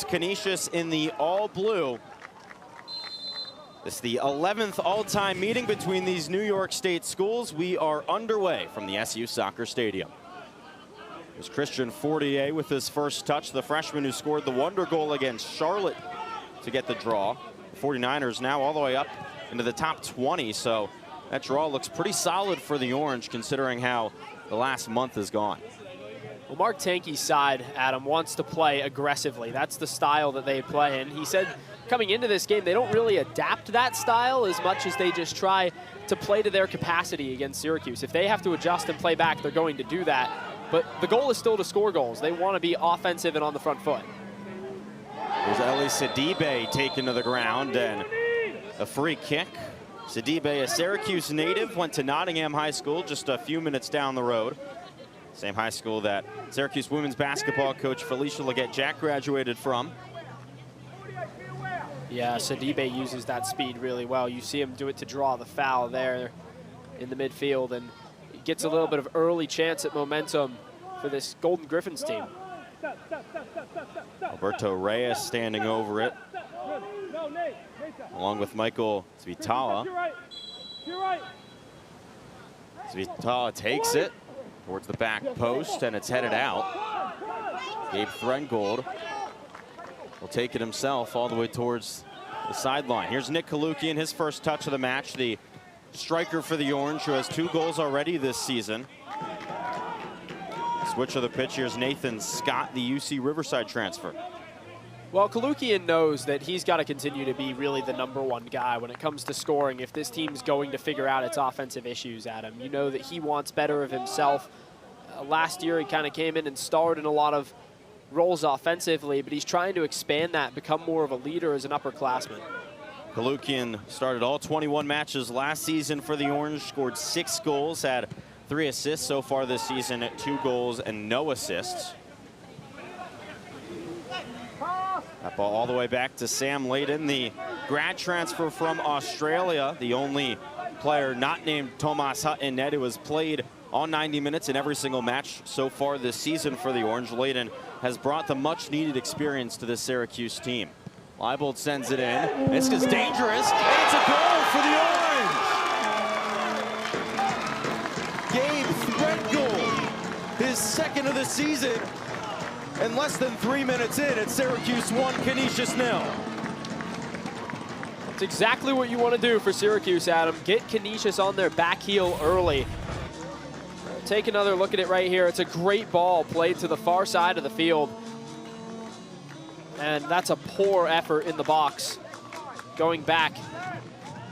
Canisius in the all-blue. This is the 11th all-time meeting between these New York State schools. We are underway from the SU Soccer Stadium. There's Christian Fortier with his first touch, the freshman who scored the wonder goal against Charlotte to get the draw. The 49ers now all the way up into the top 20, so that draw looks pretty solid for the Orange considering how the last month has gone. Well, Mark Tankey's side, Adam, wants to play aggressively. That's the style that they play in. He said coming into this game, they don't really adapt that style as much as they just try to play to their capacity against Syracuse. If they have to adjust and play back, they're going to do that. But the goal is still to score goals. They want to be offensive and on the front foot. There's Eli Sidibe taken to the ground and a free kick. Sidibe, a Syracuse native, went to Nottingham High School just a few minutes down the road. Same high school that Syracuse women's basketball coach Felicia Leggett-Jack graduated from. Yeah, Sidibe uses that speed really well. You see him do it to draw the foul there in the midfield, and he gets a little bit of early chance at momentum for this Golden Griffins team. Alberto Reyes standing over it, along with Michael Zvitala. Zvitala takes it towards the back post, and it's headed out. Gabe Threngold will take it himself all the way towards the sideline. Here's Nick Kalukian, his first touch of the match, the striker for the Orange, who has 2 goals already this season. Switch of the pitch, here's Nathan Scott, the UC Riverside transfer. Well, Kalukian knows that he's got to continue to be really the #1 guy when it comes to scoring if this team's going to figure out its offensive issues, Adam. You know that he wants better of himself. Last year, he kind of came in and starred in a lot of roles offensively, but he's trying to expand that, become more of a leader as an upperclassman. Kalukian started all 21 matches last season for the Orange, scored 6 goals, had 3 assists so far this season, 2 goals and no assists. That ball all the way back to Sam Layden, the grad transfer from Australia, the only player not named Tomas Hutt in net who has played all 90 minutes in every single match so far this season for the Orange. Layden has brought the much-needed experience to this Syracuse team. Leibold sends it in. This is dangerous, and it's a goal for the Orange! Gabe Threngold, his second of the season. And less than 3 minutes in, it's Syracuse 1, Canisius 0. It's exactly what you want to do for Syracuse, Adam. Get Canisius on their back heel early. Take another look at it right here. It's a great ball played to the far side of the field. And that's a poor effort in the box. Going back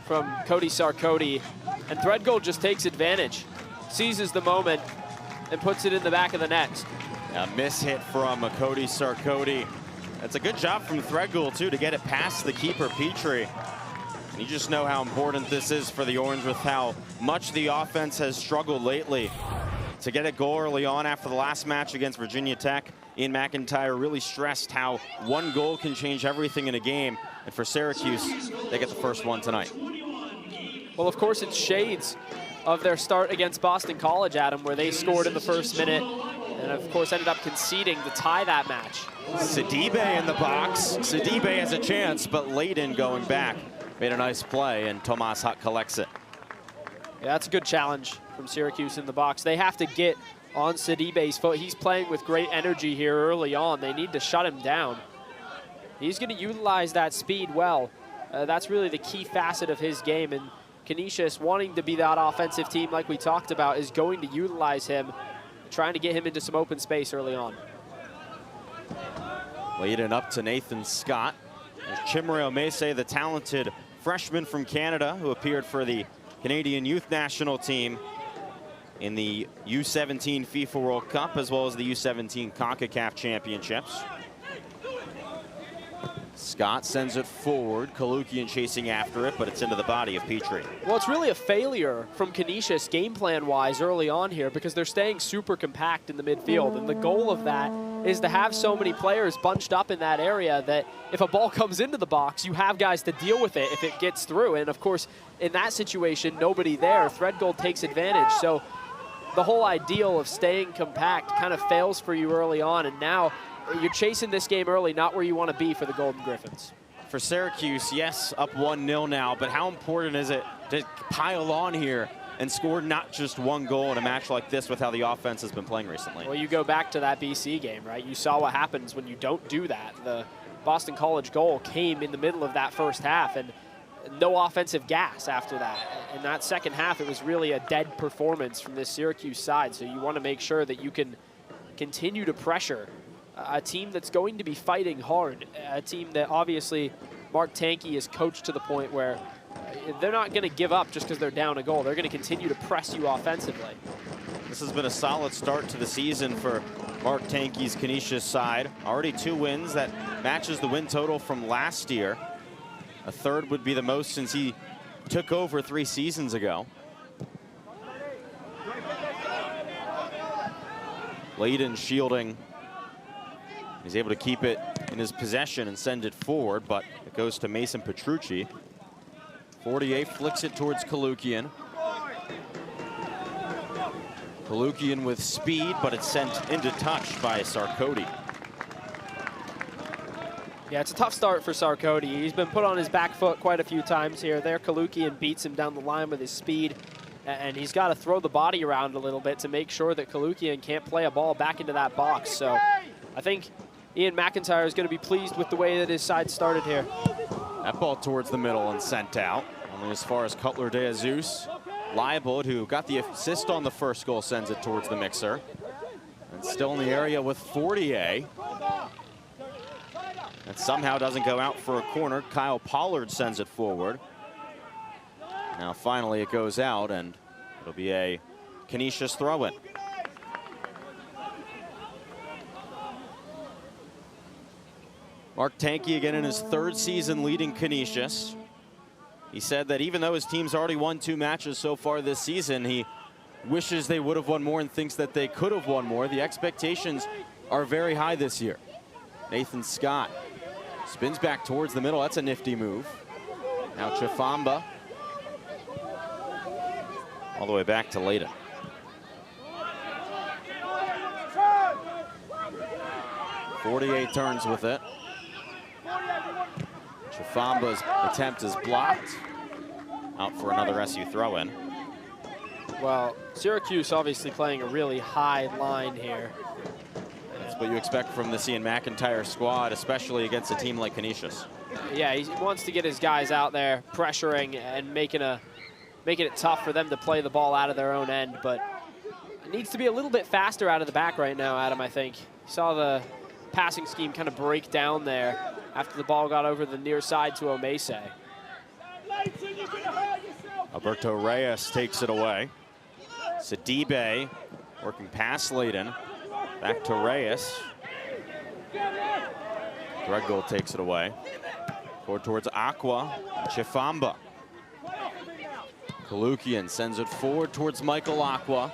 from Cody Sarkody. And Threadgold just takes advantage, seizes the moment, and puts it in the back of the net. A mishit from Cody Sarkody. That's a good job from Threadgold, too, to get it past the keeper, Petrie. And you just know how important this is for the Orange with how much the offense has struggled lately. To get a goal early on after the last match against Virginia Tech, Ian McIntyre really stressed how 1 goal can change everything in a game. And for Syracuse, they get the first one tonight. Well, of course, it's shades of their start against Boston College, Adam, where they scored in the first minute and, of course, ended up conceding to tie that match. Sidibe in the box. Sidibe has a chance, but Layden going back made a nice play, and Tomas Hutt collects it. Yeah, that's a good challenge from Syracuse in the box. They have to get on Sidibe's foot. He's playing with great energy here early on. They need to shut him down. He's going to utilize that speed well. That's really the key facet of his game, and Canisius, wanting to be that offensive team like we talked about, is going to utilize him, trying to get him into some open space early on. Layden up to Nathan Scott. There's Chimere Omese, the talented freshman from Canada who appeared for the Canadian youth national team in the U17 FIFA World Cup as well as the U17 CONCACAF Championships. Scott sends it forward. Kalukian chasing after it, but it's into the body of Petrie. Well, it's really a failure from Canisius game plan-wise early on here because they're staying super compact in the midfield. And the goal of that is to have so many players bunched up in that area that if a ball comes into the box, you have guys to deal with it if it gets through. And, of course, in that situation, nobody there. Threadgold takes advantage. So the whole ideal of staying compact kind of fails for you early on. And now you're chasing this game early, not where you want to be for the Golden Griffins. For Syracuse, yes, up 1-0 now, but how important is it to pile on here and score not just one goal in a match like this with how the offense has been playing recently? Well, you go back to that BC game, right? You saw what happens when you don't do that. The Boston College goal came in the middle of that first half, and no offensive gas after that. In that second half, it was really a dead performance from this Syracuse side, so you want to make sure that you can continue to pressure a team that's going to be fighting hard, a team that obviously Mark Tankey is coached to the point where they're not going to give up just because they're down a goal. They're going to continue to press you offensively. This has been a solid start to the season for Mark Tankey's Canisius side. Already 2 wins. That matches the win total from last year. A third would be the most since he took over 3 seasons ago. Layden shielding. He's able to keep it in his possession and send it forward, but it goes to Mason Petrucci. 48 flicks it towards Kalukian. Kalukian with speed, but it's sent into touch by Sarkody. Yeah, it's a tough start for Sarkody. He's been put on his back foot quite a few times here. There, Kalukian beats him down the line with his speed, and he's got to throw the body around a little bit to make sure that Kalukian can't play a ball back into that box. So I think Ian McIntyre is going to be pleased with the way that his side started here. That ball towards the middle and sent out. Only as far as Cutler de Jesus. Leibold, who got the assist on the first goal, sends it towards the mixer. And still in the area with Fortier. That somehow doesn't go out for a corner. Kyle Pollard sends it forward. Now finally it goes out, and it'll be a Canisius throw-in. Mark Tankey again in his 3rd season leading Canisius. He said that even though his team's already won 2 matches so far this season, he wishes they would have won more and thinks that they could have won more. The expectations are very high this year. Nathan Scott spins back towards the middle. That's a nifty move. Now Chifamba. All the way back to Layden. Fortier turns with it. Chifamba's attempt is blocked. Out for another SU throw-in. Well, Syracuse obviously playing a really high line here. That's what you expect from the Ian McIntyre squad, especially against a team like Canisius. Yeah, he wants to get his guys out there pressuring and making it tough for them to play the ball out of their own end, but it needs to be a little bit faster out of the back right now, Adam, I think. You saw the passing scheme kind of break down there after the ball got over the near side to Omese. Alberto Reyes takes it away. Sidibe working past Layden. Back to Reyes. Grego takes it away. Forward towards Aqua. Chifamba. Kalukian sends it forward towards Michael Aqua.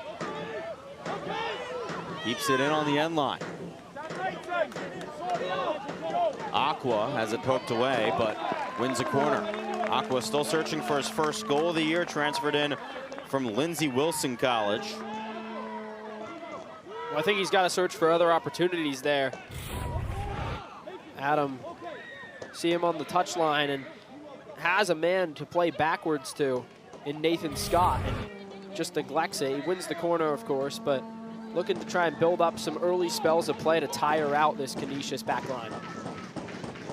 Keeps it in on the end line. Aqua has it poked away, but wins a corner. Aqua still searching for his first goal of the year, transferred in from Lindsey Wilson College. Well, I think he's got to search for other opportunities there. Adam, see him on the touchline and has a man to play backwards to in Nathan Scott, and just neglects it. He wins the corner, of course, but looking to try and build up some early spells of play to tire out this Canisius backline.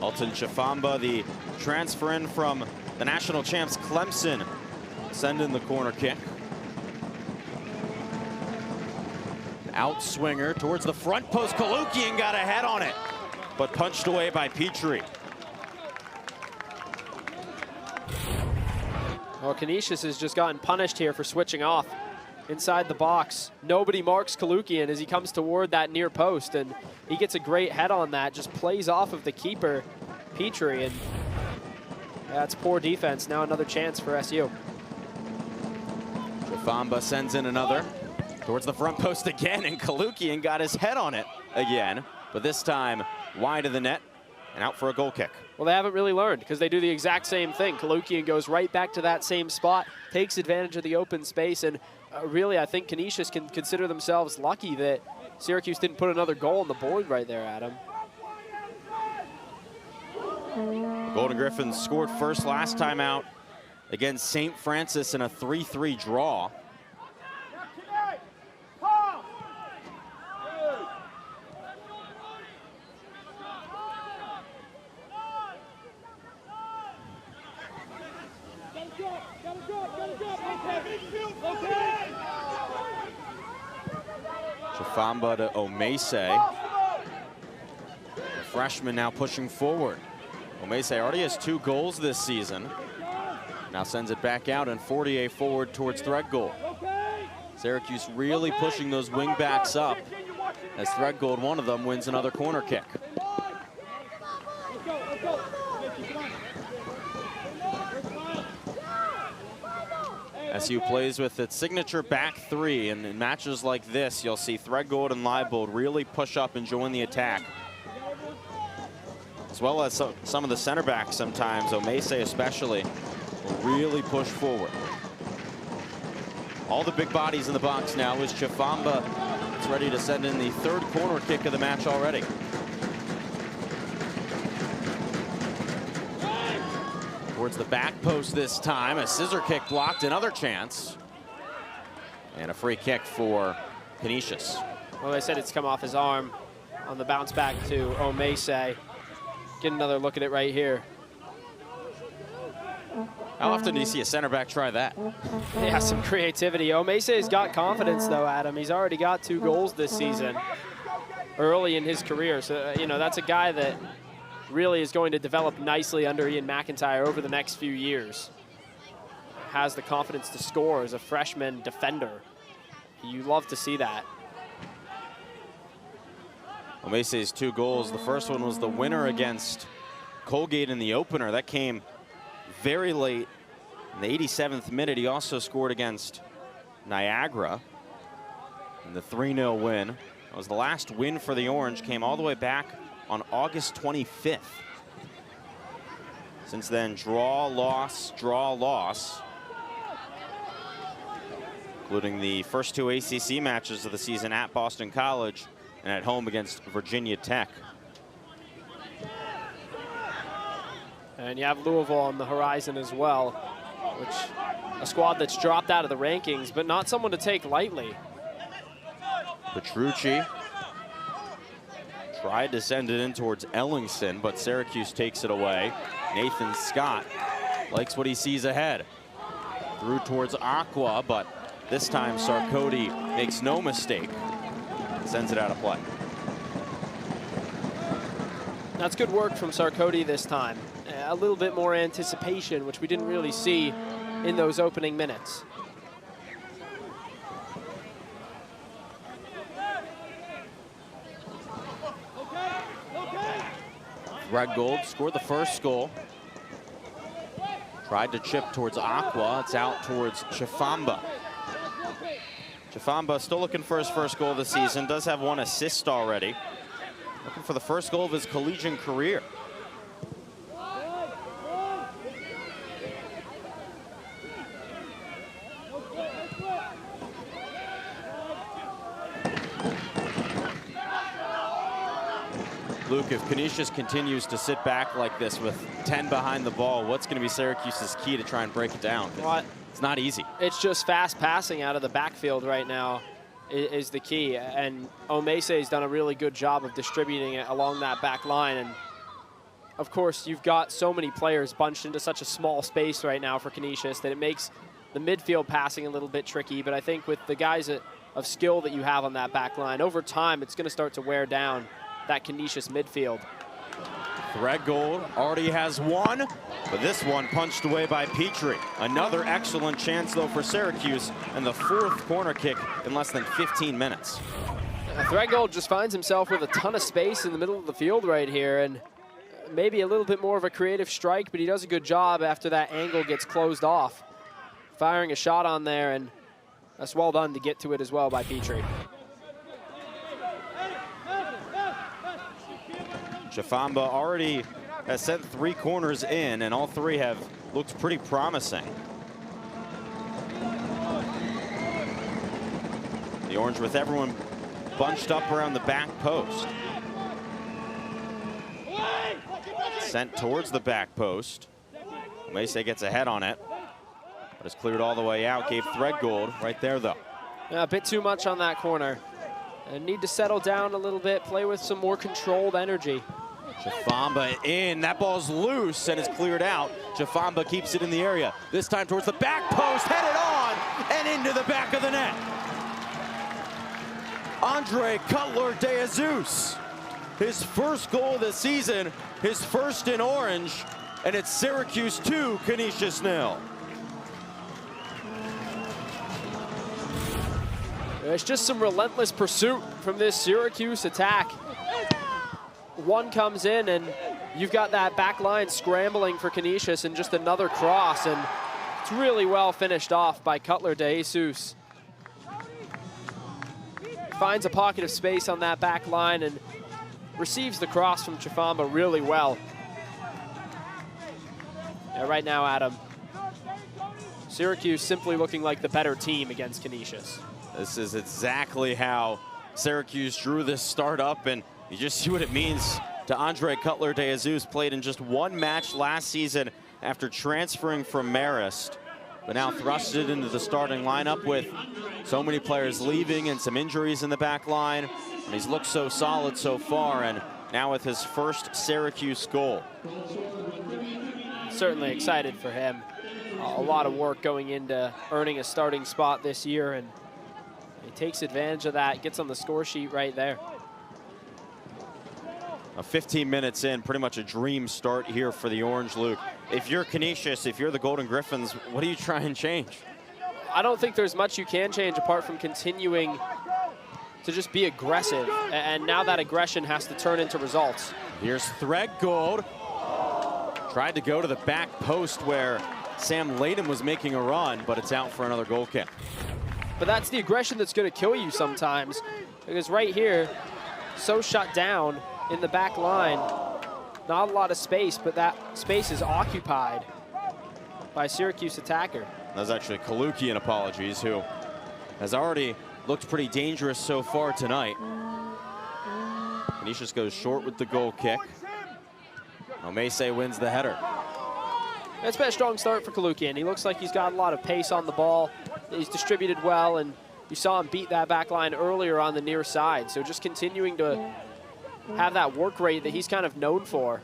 Alton Chifamba, the transfer in from the national champs Clemson, send in the corner kick. Outswinger towards the front post. Kalukian got a head on it, but punched away by Petrie. Well, Canisius has just gotten punished here for switching off inside the box. Nobody marks Kalukian as he comes toward that near post, and he gets a great head on that, just plays off of the keeper, Petrie, and that's poor defense. Now another chance for SU. Chifamba sends in another towards the front post again, and Kalukian got his head on it again, but this time wide of the net and out for a goal kick. Well, they haven't really learned because they do the exact same thing. Kalukian goes right back to that same spot, takes advantage of the open space, and really I think Canisius can consider themselves lucky that Syracuse didn't put another goal on the board right there, Adam. The Golden Griffins scored first last time out against St. Francis in a 3-3 draw. Chafamba to Omese. The freshman now pushing forward. Omese already has 2 goals this season. Now sends it back out and Fortier forward towards Threadgold. Syracuse really pushing those wing backs up as Threadgold, one of them, wins another corner kick. SU plays with its signature back 3, and in matches like this, you'll see Threadgold and Leibold really push up and join the attack. As well as some of the center backs sometimes, Omese especially, will really push forward. All the big bodies in the box now is Chafamba. It's ready to send in the 3rd corner kick of the match already. Towards the back post this time, a scissor kick blocked, another chance. And a free kick for Canisius. Well, they said it's come off his arm on the bounce back to Omese. Get another look at it right here. How often do you see a center back try that? Yeah, some creativity. Omese's got confidence though, Adam. He's already got 2 goals this season early in his career. So, you know, that's a guy that really is going to develop nicely under Ian McIntyre over the next few years. Has the confidence to score as a freshman defender. You love to see that. Omese's 2 goals. The first one was the winner against Colgate in the opener. That came very late in the 87th minute. He also scored against Niagara in the 3-0 win. That was the last win for the Orange. Came all the way back on August 25th. Since then, draw, loss, including the first 2 ACC matches of the season at Boston College and at home against Virginia Tech. And you have Louisville on the horizon as well, which a squad that's dropped out of the rankings, but not someone to take lightly. Petrucci tried to send it in towards Ellingson, but Syracuse takes it away. Nathan Scott likes what he sees ahead. Through towards Aqua, but this time Sarkody makes no mistake. Sends it out of play. That's good work from Sarkody this time. A little bit more anticipation, which we didn't really see in those opening minutes. Threadgold scored the first goal. Tried to chip towards Aqua. It's out towards Chafamba. Chafamba still looking for his first goal this season. Does have 1 assist already. Looking for the first goal of his collegiate career. Luke, if Canisius continues to sit back like this with 10 behind the ball, what's going to be Syracuse's key to try and break it down? It's not easy. It's just fast passing out of the backfield right now is the key. And Omese's done a really good job of distributing it along that back line. And of course, you've got so many players bunched into such a small space right now for Canisius that it makes the midfield passing a little bit tricky. But I think with the guys of skill that you have on that back line, over time, it's going to start to wear down that Canisius midfield. Threadgold already has 1, but this one punched away by Petrie. Another excellent chance, though, for Syracuse, and the 4th corner kick in less than 15 minutes. Threadgold just finds himself with a ton of space in the middle of the field right here, and maybe a little bit more of a creative strike, but he does a good job after that angle gets closed off. Firing a shot on there, and that's well done to get to it as well by Petrie. Chafamba already has sent 3 corners in, and all 3 have looked pretty promising. The Orange with everyone bunched up around the back post. Sent towards the back post. Omese gets a head on it, but it's cleared all the way out. Gave Threadgold right there, though. Yeah, a bit too much on that corner. And need to settle down a little bit, play with some more controlled energy. Chafamba in. That ball's loose and is cleared out. Chafamba keeps it in the area. This time towards the back post, headed on and into the back of the net. Andre Cutler de Jesus. His first goal of the season, his first in orange, and it's Syracuse 2, Canisius 0. It's just some relentless pursuit from this Syracuse attack. One comes in and you've got that back line scrambling for Canisius and just another cross, and it's really well finished off by Cutler de Jesus. Finds a pocket of space on that back line and receives the cross from Chafamba really well. Yeah, right now, Adam, Syracuse simply looking like the better team against Canisius. This is exactly how Syracuse drew this start up, and you just see what it means to Andre Cutler de Jesus. Played in just one match last season after transferring from Marist, but now thrusted into the starting lineup with so many players leaving and some injuries in the back line. And he's looked so solid so far, and now with his first Syracuse goal. Certainly excited for him. A lot of work going into earning a starting spot this year, and he takes advantage of that, gets on the score sheet right there. 15 minutes in, pretty much a dream start here for the Orange, Luke. If you're Canisius, if you're the Golden Griffins, what do you try and change? I don't think there's much you can change apart from continuing to just be aggressive, and now that aggression has to turn into results. Here's Threadgold. Tried to go to the back post where Sam Layden was making a run, but it's out for another goal kick. But that's the aggression that's going to kill you sometimes, because right here, so shut down in the back line, not a lot of space, but that space is occupied by a Syracuse attacker. That's actually Kalukian, apologies, who has already looked pretty dangerous so far tonight. Canisius goes short with the goal kick. Omese wins the header. It's been a strong start for Kalukian. He looks like he's got a lot of pace on the ball. He's distributed well, and you saw him beat that back line earlier on the near side. So just continuing to have that work rate that he's kind of known for.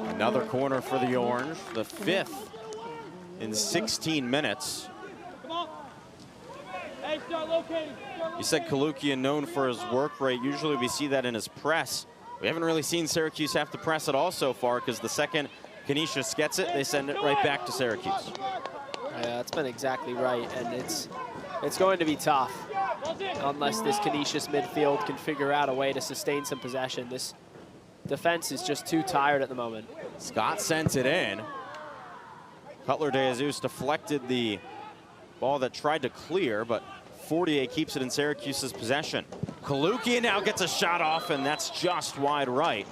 Another corner for the Orange, the 5th in 16 minutes. You said Kalukian known for his work rate. Usually we see that in his press. We haven't really seen Syracuse have to press at all so far, because the second Canisius gets it, they send it right back to Syracuse. Yeah, that's been exactly right, and it's going to be tough unless this Canisius midfield can figure out a way to sustain some possession. This defense is just too tired at the moment. Scott sent it in. Cutler de Jesus deflected the ball that tried to clear, but Fortier keeps it in Syracuse's possession. Kalukian now gets a shot off, and that's just wide right,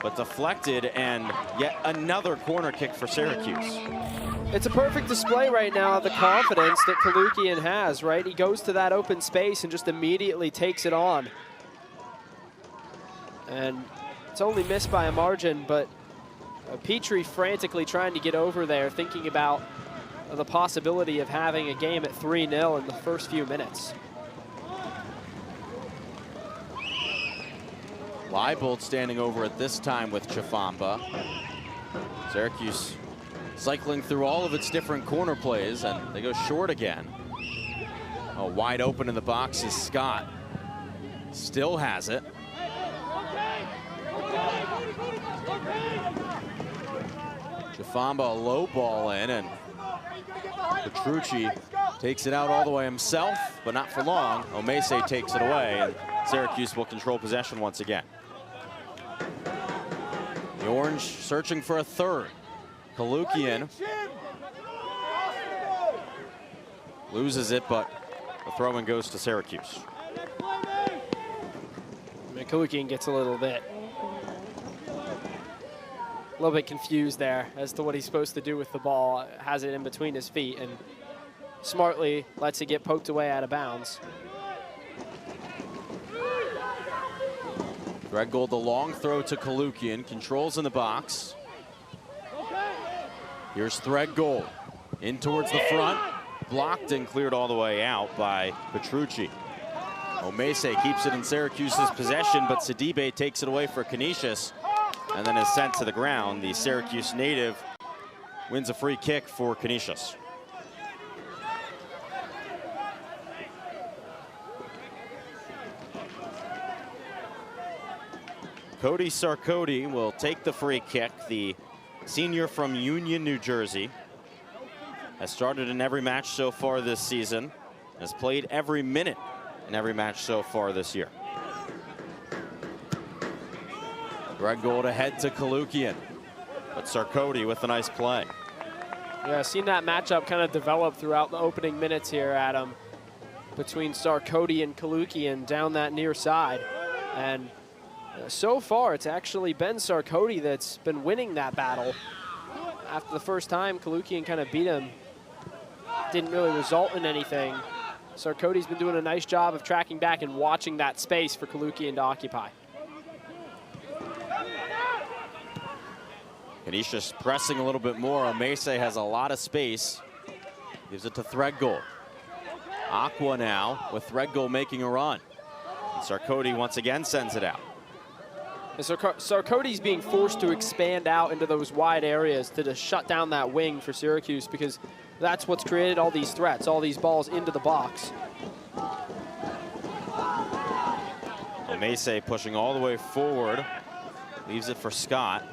but deflected, and yet another corner kick for Syracuse. It's a perfect display right now of the confidence that Kalukian has, right? He goes to that open space and just immediately takes it on. And it's only missed by a margin, but Petrie frantically trying to get over there, thinking about the possibility of having a game at 3-0 in the first few minutes. Leibold standing over at this time with Chafamba. Syracuse cycling through all of its different corner plays, and they go short again. Oh, wide open in the box is Scott. Still has it. Chafamba a low ball in, and Petrucci takes it out all the way himself, but not for long. Omese takes it away, and Syracuse will control possession once again. The Orange searching for a third. Kalukian loses it, but the throw-in goes to Syracuse. Kalukian gets a little bit confused there as to what he's supposed to do with the ball. Has it in between his feet, and smartly lets it get poked away out of bounds. Threadgold, the long throw to Kalukian, controls in the box. Here's Threadgold, in towards the front, blocked and cleared all the way out by Petrucci. Omese keeps it in Syracuse's possession, but Sidibe takes it away for Canisius and then is sent to the ground. The Syracuse native wins a free kick for Canisius. Cody Sarkody will take the free kick. The senior from Union, New Jersey, has started in every match so far this season, has played every minute in every match so far this year. Threadgold ahead to Kalukian, but Sarkody with a nice play. Yeah, seen that matchup kind of develop throughout the opening minutes here, Adam, between Sarkody and Kalukian down that near side. And so far, it's actually been Sarkody that's been winning that battle. After the first time, Kalukian kind of beat him. Didn't really result in anything. Sarkody's been doing a nice job of tracking back and watching that space for Kalukian to occupy. Canisius pressing a little bit more. Omese has a lot of space. Gives it to Threadgold. Aqua now with Threadgold making a run. And Sarkody once again sends it out. And Sarkody's being forced to expand out into those wide areas to just shut down that wing for Syracuse, because that's what's created all these threats, all these balls into the box. Omese pushing all the way forward. Leaves it for Scott.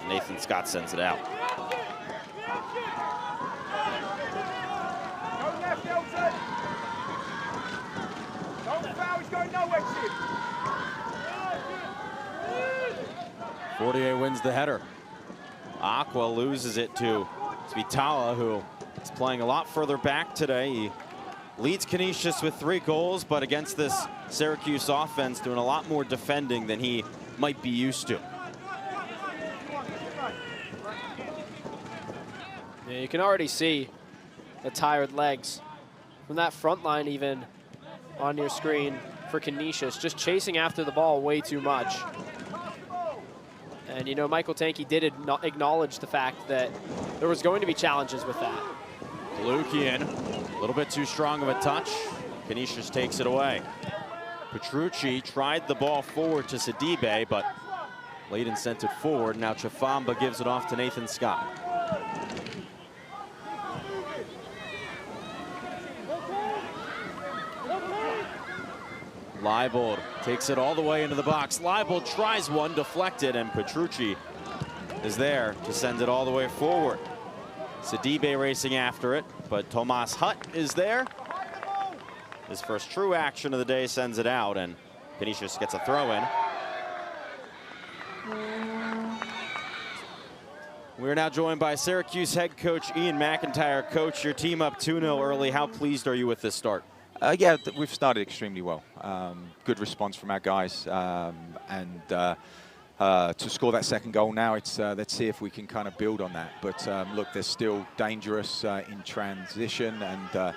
Nathan Scott sends it out. Go left, Elton. Don't foul, he's going nowhere, Chip. 48 wins the header. Aqua loses it to Svitala, who is playing a lot further back today. He leads Canisius with 3 goals, but against this Syracuse offense, doing a lot more defending than he might be used to. Yeah, you can already see the tired legs from that front line even on your screen for Canisius, just chasing after the ball way too much. And, you know, Michael Tanky did acknowledge the fact that there was going to be challenges with that. Kalukian, a little bit too strong of a touch. Canisius takes it away. Petrucci tried the ball forward to Sidibe, but Layden sent it forward. Now Chafamba gives it off to Nathan Scott. Leibold takes it all the way into the box. Leibold tries one, deflected, and Petrucci is there to send it all the way forward. Sidibe racing after it, but Tomas Hutt is there. His first true action of the day sends it out, and Canisius gets a throw in. We're now joined by Syracuse head coach Ian McIntyre. Coach, your team up 2-0 early. How pleased are you with this start? Yeah, we've started extremely well. Good response from our guys, to score that second goal now, it's let's see if we can kind of build on that. But look, they're still dangerous in transition and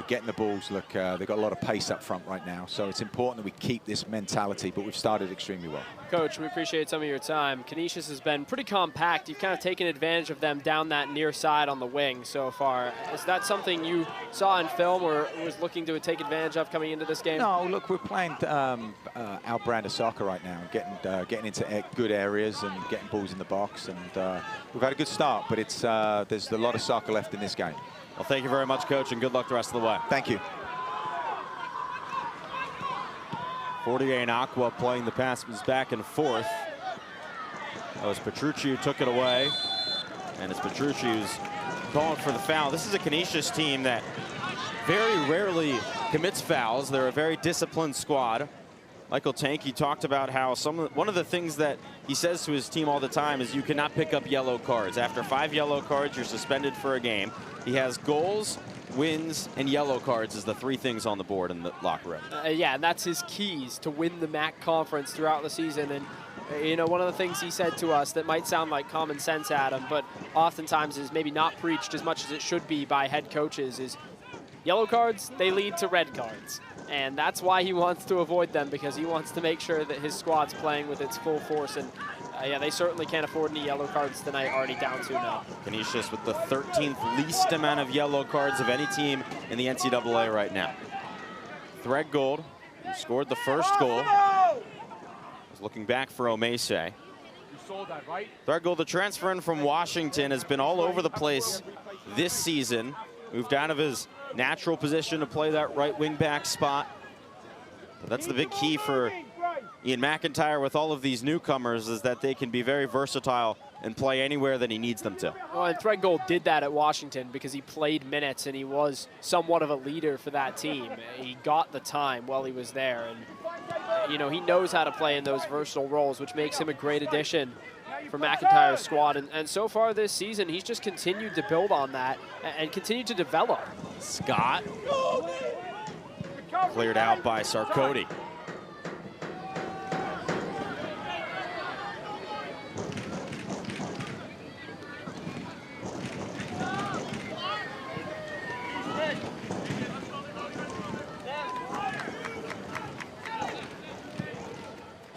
getting the balls. Look, they've got a lot of pace up front right now, so it's important that we keep this mentality, but we've started extremely well. Coach, we appreciate some of your time. Canisius has been pretty compact. You've kind of taken advantage of them down that near side on the wing so far. Is that something you saw in film or was looking to take advantage of coming into this game? No, look, we're playing our brand of soccer right now, getting into good areas and getting balls in the box, and we've had a good start, but it's there's a lot of soccer left in this game. Well, thank you very much, Coach, and good luck the rest of the way. Thank you. Fortier and Aqua playing the pass was back and forth. That was Petrucci who took it away, and it's Petrucci who's calling for the foul. This is a Canisius team that very rarely commits fouls. They're a very disciplined squad. Michael Tanky talked about how one of the things that he says to his team all the time is you cannot pick up yellow cards. After 5 yellow cards, you're suspended for a game. He has goals, wins, and yellow cards as the 3 things on the board in the locker room. Yeah, and that's his keys to win the MAC conference throughout the season. And you know, one of the things he said to us that might sound like common sense, Adam, but oftentimes is maybe not preached as much as it should be by head coaches is yellow cards, they lead to red cards. And that's why he wants to avoid them, because he wants to make sure that his squad's playing with its full force. And yeah, they certainly can't afford any yellow cards tonight, already down 2-0. Canisius with the 13th least amount of yellow cards of any team in the NCAA right now. Threadgold, who scored the first goal, is looking back for Omese. Threadgold, the transfer in from Washington, has been all over the place this season. Moved out of his natural position to play that right wing back spot. But that's the big key for Ian McIntyre with all of these newcomers, is that they can be very versatile and play anywhere that he needs them to. Well, and Threadgold did that at Washington because he played minutes and he was somewhat of a leader for that team. He got the time while he was there, and you know, he knows how to play in those versatile roles, which makes him a great addition for McIntyre's squad. And so far this season, he's just continued to build on that and continue to develop. Scott cleared out by Sarkoti.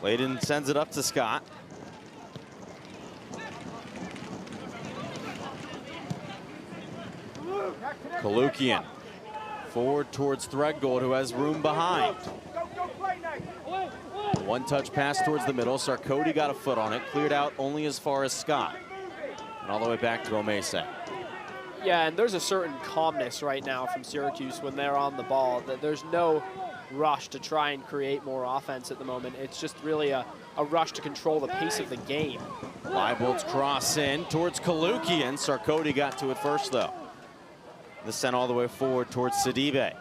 Layden sends it up to Scott. Kalukian forward towards Threadgold, who has room behind. One touch pass towards the middle. Sarkoti got a foot on it, cleared out only as far as Scott. And all the way back to Omese. Yeah, and there's a certain calmness right now from Syracuse when they're on the ball. There's no rush to try and create more offense at the moment. It's just really a rush to control the pace of the game. Leibold's cross in towards Kalukian. Sarkoti got to it first, though. This sent all the way forward towards Sidibe.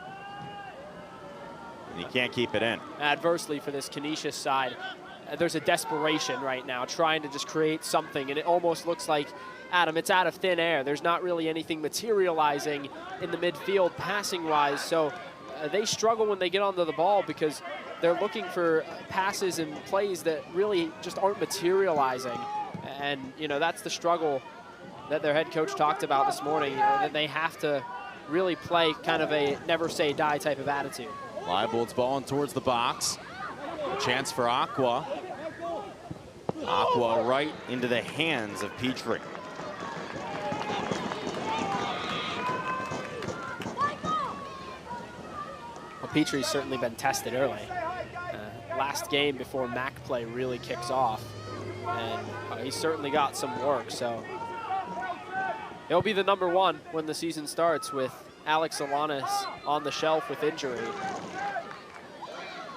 And he can't keep it in. Adversely for this Canisius side, there's a desperation right now, trying to just create something, and it almost looks like, Adam, it's out of thin air. There's not really anything materializing in the midfield passing-wise, so they struggle when they get onto the ball because they're looking for passes and plays that really just aren't materializing. And, you know, that's the struggle that their head coach talked about this morning, that they have to really play kind of a never say die type of attitude. Leibold's balling towards the box. A chance for Aqua. Aqua right into the hands of Petrie. Well, Petrie's certainly been tested early. Last game before MAC play really kicks off, and he's certainly got some work, so he'll be the #1 when the season starts, with Alex Alanis on the shelf with injury.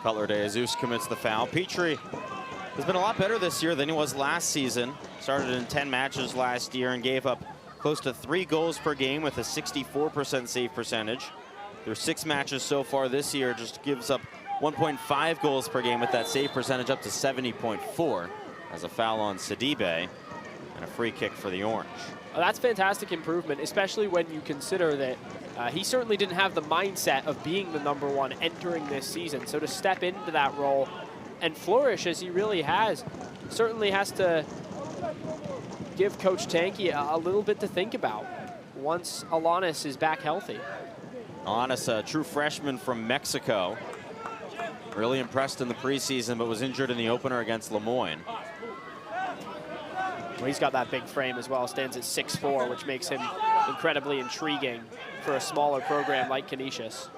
Cutler de Jesus commits the foul. Petrie has been a lot better this year than he was last season. Started in 10 matches last year and gave up close to 3 goals per game with a 64% save percentage. Through 6 matches so far this year, just gives up 1.5 goals per game with that save percentage up to 70.4. As a foul on Sidibe and a free kick for the Orange. Well, that's fantastic improvement, especially when you consider that he certainly didn't have the mindset of being the #1 entering this season. So to step into that role and flourish as he really has, certainly has to give Coach Tanky a little bit to think about once Alanis is back healthy. Alanis, a true freshman from Mexico. Really impressed in the preseason, but was injured in the opener against Lemoyne. Well, he's got that big frame as well, stands at 6'4", which makes him incredibly intriguing for a smaller program like Canisius.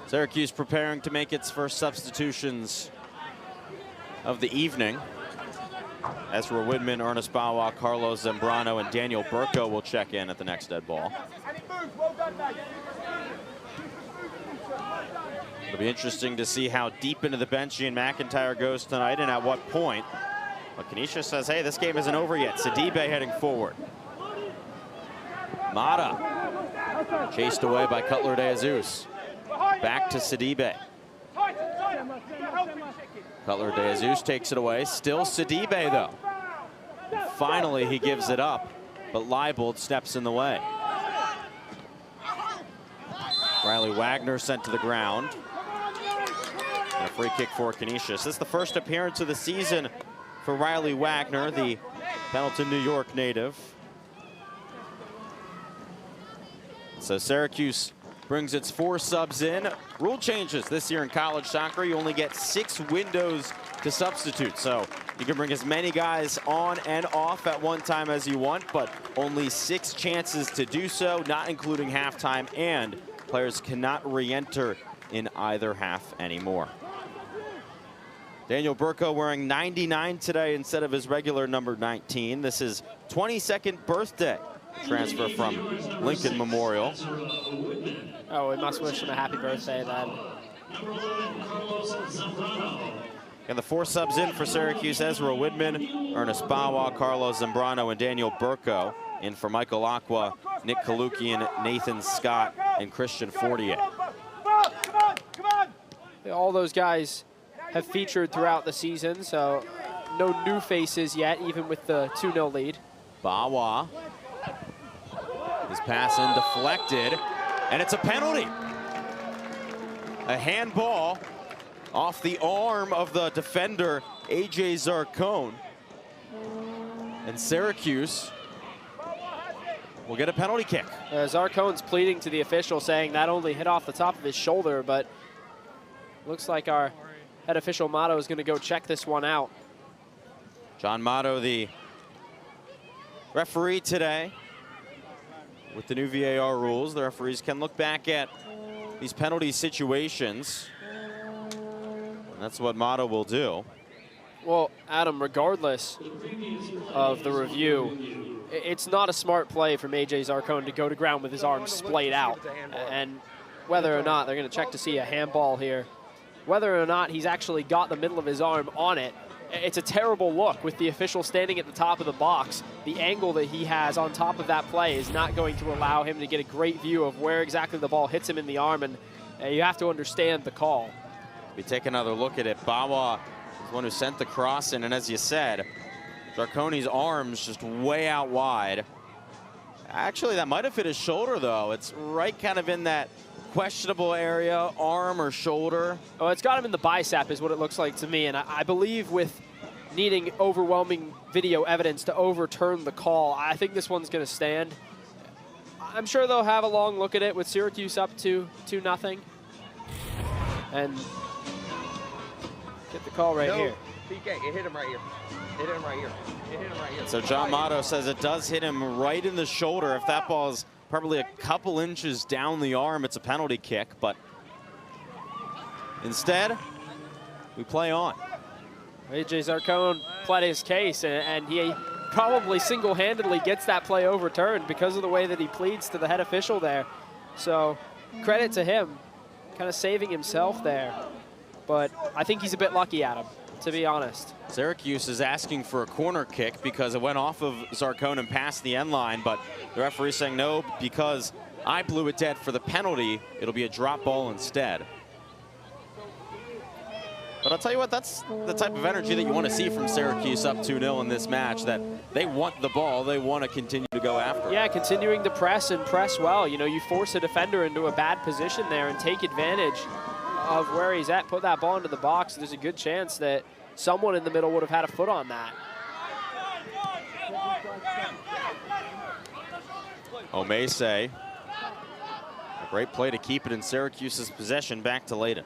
Syracuse preparing to make its first substitutions of the evening. Ezra Widman, Ernest Bawa, Carlos Zambrano, and Daniel Burko will check in at the next dead ball. It'll be interesting to see how deep into the bench Ian McIntyre goes tonight and at what point. But Canisius says, hey, this game isn't over yet. Sidibe heading forward. Mata chased away by Cutler de Jesus. Back to Sidibe. Cutler de Jesus takes it away. Still Sidibe, though. And finally, he gives it up, but Leibold steps in the way. Riley Wagner sent to the ground. And a free kick for Canisius. This is the first appearance of the season for Riley Wagner, the Pendleton, New York native. So Syracuse brings its 4 subs in. Rule changes this year in college soccer. You only get 6 windows to substitute. So you can bring as many guys on and off at one time as you want, but only 6 chances to do so, not including halftime, and players cannot re-enter in either half anymore. Daniel Burko wearing 99 today instead of his regular number 19. This is 22nd birthday transfer from Lincoln Memorial. Oh, we must wish him a happy birthday then. And the 4 subs in for Syracuse: Ezra Widman, Ernest Bawa, Carlos Zambrano, and Daniel Burko. In for Michael Aqua, Nick Kalukian, Nathan Scott, and Christian Fortier. All those guys have featured throughout the season, so no new faces yet, even with the 2-0 lead. Bawa. His pass in deflected, and it's a penalty. A handball off the arm of the defender, A.J. Zarcone. And Syracuse will get a penalty kick. Zarcone's pleading to the official, saying that only hit off the top of his shoulder, but looks like our head official Motto is going to go check this one out. John Motto, the referee today. With the new VAR rules, the referees can look back at these penalty situations. And that's what Motto will do. Well, Adam, regardless of the review, it's not a smart play from A.J. Zarcone to go to ground with his arms splayed out. And whether or not they're going to check to see a handball here, whether or not he's actually got the middle of his arm on it, it's a terrible look with the official standing at the top of the box. The angle that he has on top of that play is not going to allow him to get a great view of where exactly the ball hits him in the arm, and you have to understand the call. We take another look at it. Bawa is the one who sent the cross in, and as you said, Zarcone's arm's just way out wide. Actually, that might have hit his shoulder, though. It's right kind of in that questionable area, arm or shoulder. Oh, it's got him in the bicep is what it looks like to me, and I believe with needing overwhelming video evidence to overturn the call, I think this one's going to stand. I'm sure they'll have a long look at it with Syracuse up 2-0 and get the call right here. PK, it hit him right here. It hit him right here. It hit him right here. So John Motto says it does hit him right in the shoulder. If that ball is probably a couple inches down the arm, it's a penalty kick, but instead, we play on. A.J. Zarcone pled his case, and he probably single-handedly gets that play overturned because of the way that he pleads to the head official there. So credit to him, kind of saving himself there. But I think he's a bit lucky, Adam, to be honest. Syracuse is asking for a corner kick because it went off of Zarcone and past the end line, but the referee saying no, because I blew it dead for the penalty, it'll be a drop ball instead. But I'll tell you what, that's the type of energy that you want to see from Syracuse up 2-0 in this match, that they want the ball, they want to continue to go after it. Yeah, continuing to press and press well. You know, you force a defender into a bad position there and take advantage of where he's at, put that ball into the box. There's a good chance that someone in the middle would have had a foot on that. Omese, a great play to keep it in Syracuse's possession, back to Layden.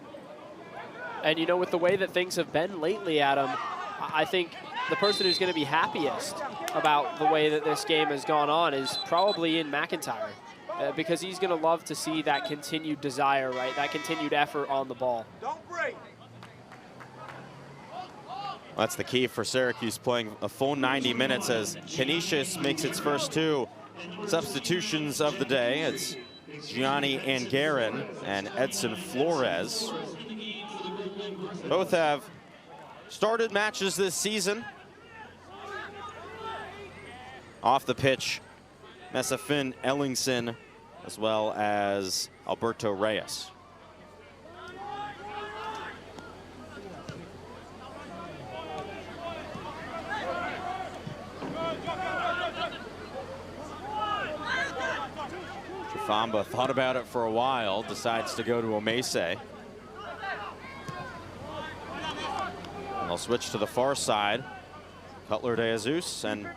And you know, with the way that things have been lately, Adam, I think the person who's going to be happiest about the way that this game has gone on is probably Ian McIntyre, because he's going to love to see that continued desire, right? That continued effort on the ball. Don't break. That's the key for Syracuse, playing a full 90 minutes as Canisius makes its first 2 substitutions of the day. It's Gianni Angarin and Edson Flores. Both have started matches this season. Off the pitch, Messafin Ellingson, as well as Alberto Reyes. Famba thought about it for a while, decides to go to Omese. And they'll switch to the far side. Cutler de Jesus, and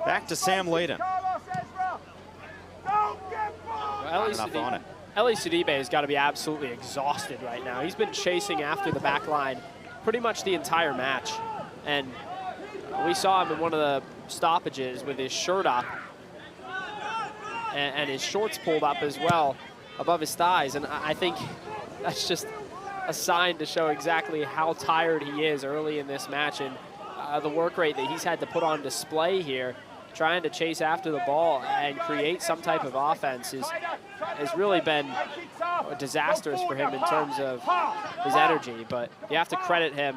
back to Sam Layden. Eli Sidibe has got to be absolutely exhausted right now. He's been chasing after the back line pretty much the entire match. And we saw him in one of the stoppages with his shirt up and his shorts pulled up as well above his thighs. And I think that's just a sign to show exactly how tired he is early in this match, and the work rate that he's had to put on display here, trying to chase after the ball and create some type of offense has really been disastrous for him in terms of his energy. But you have to credit him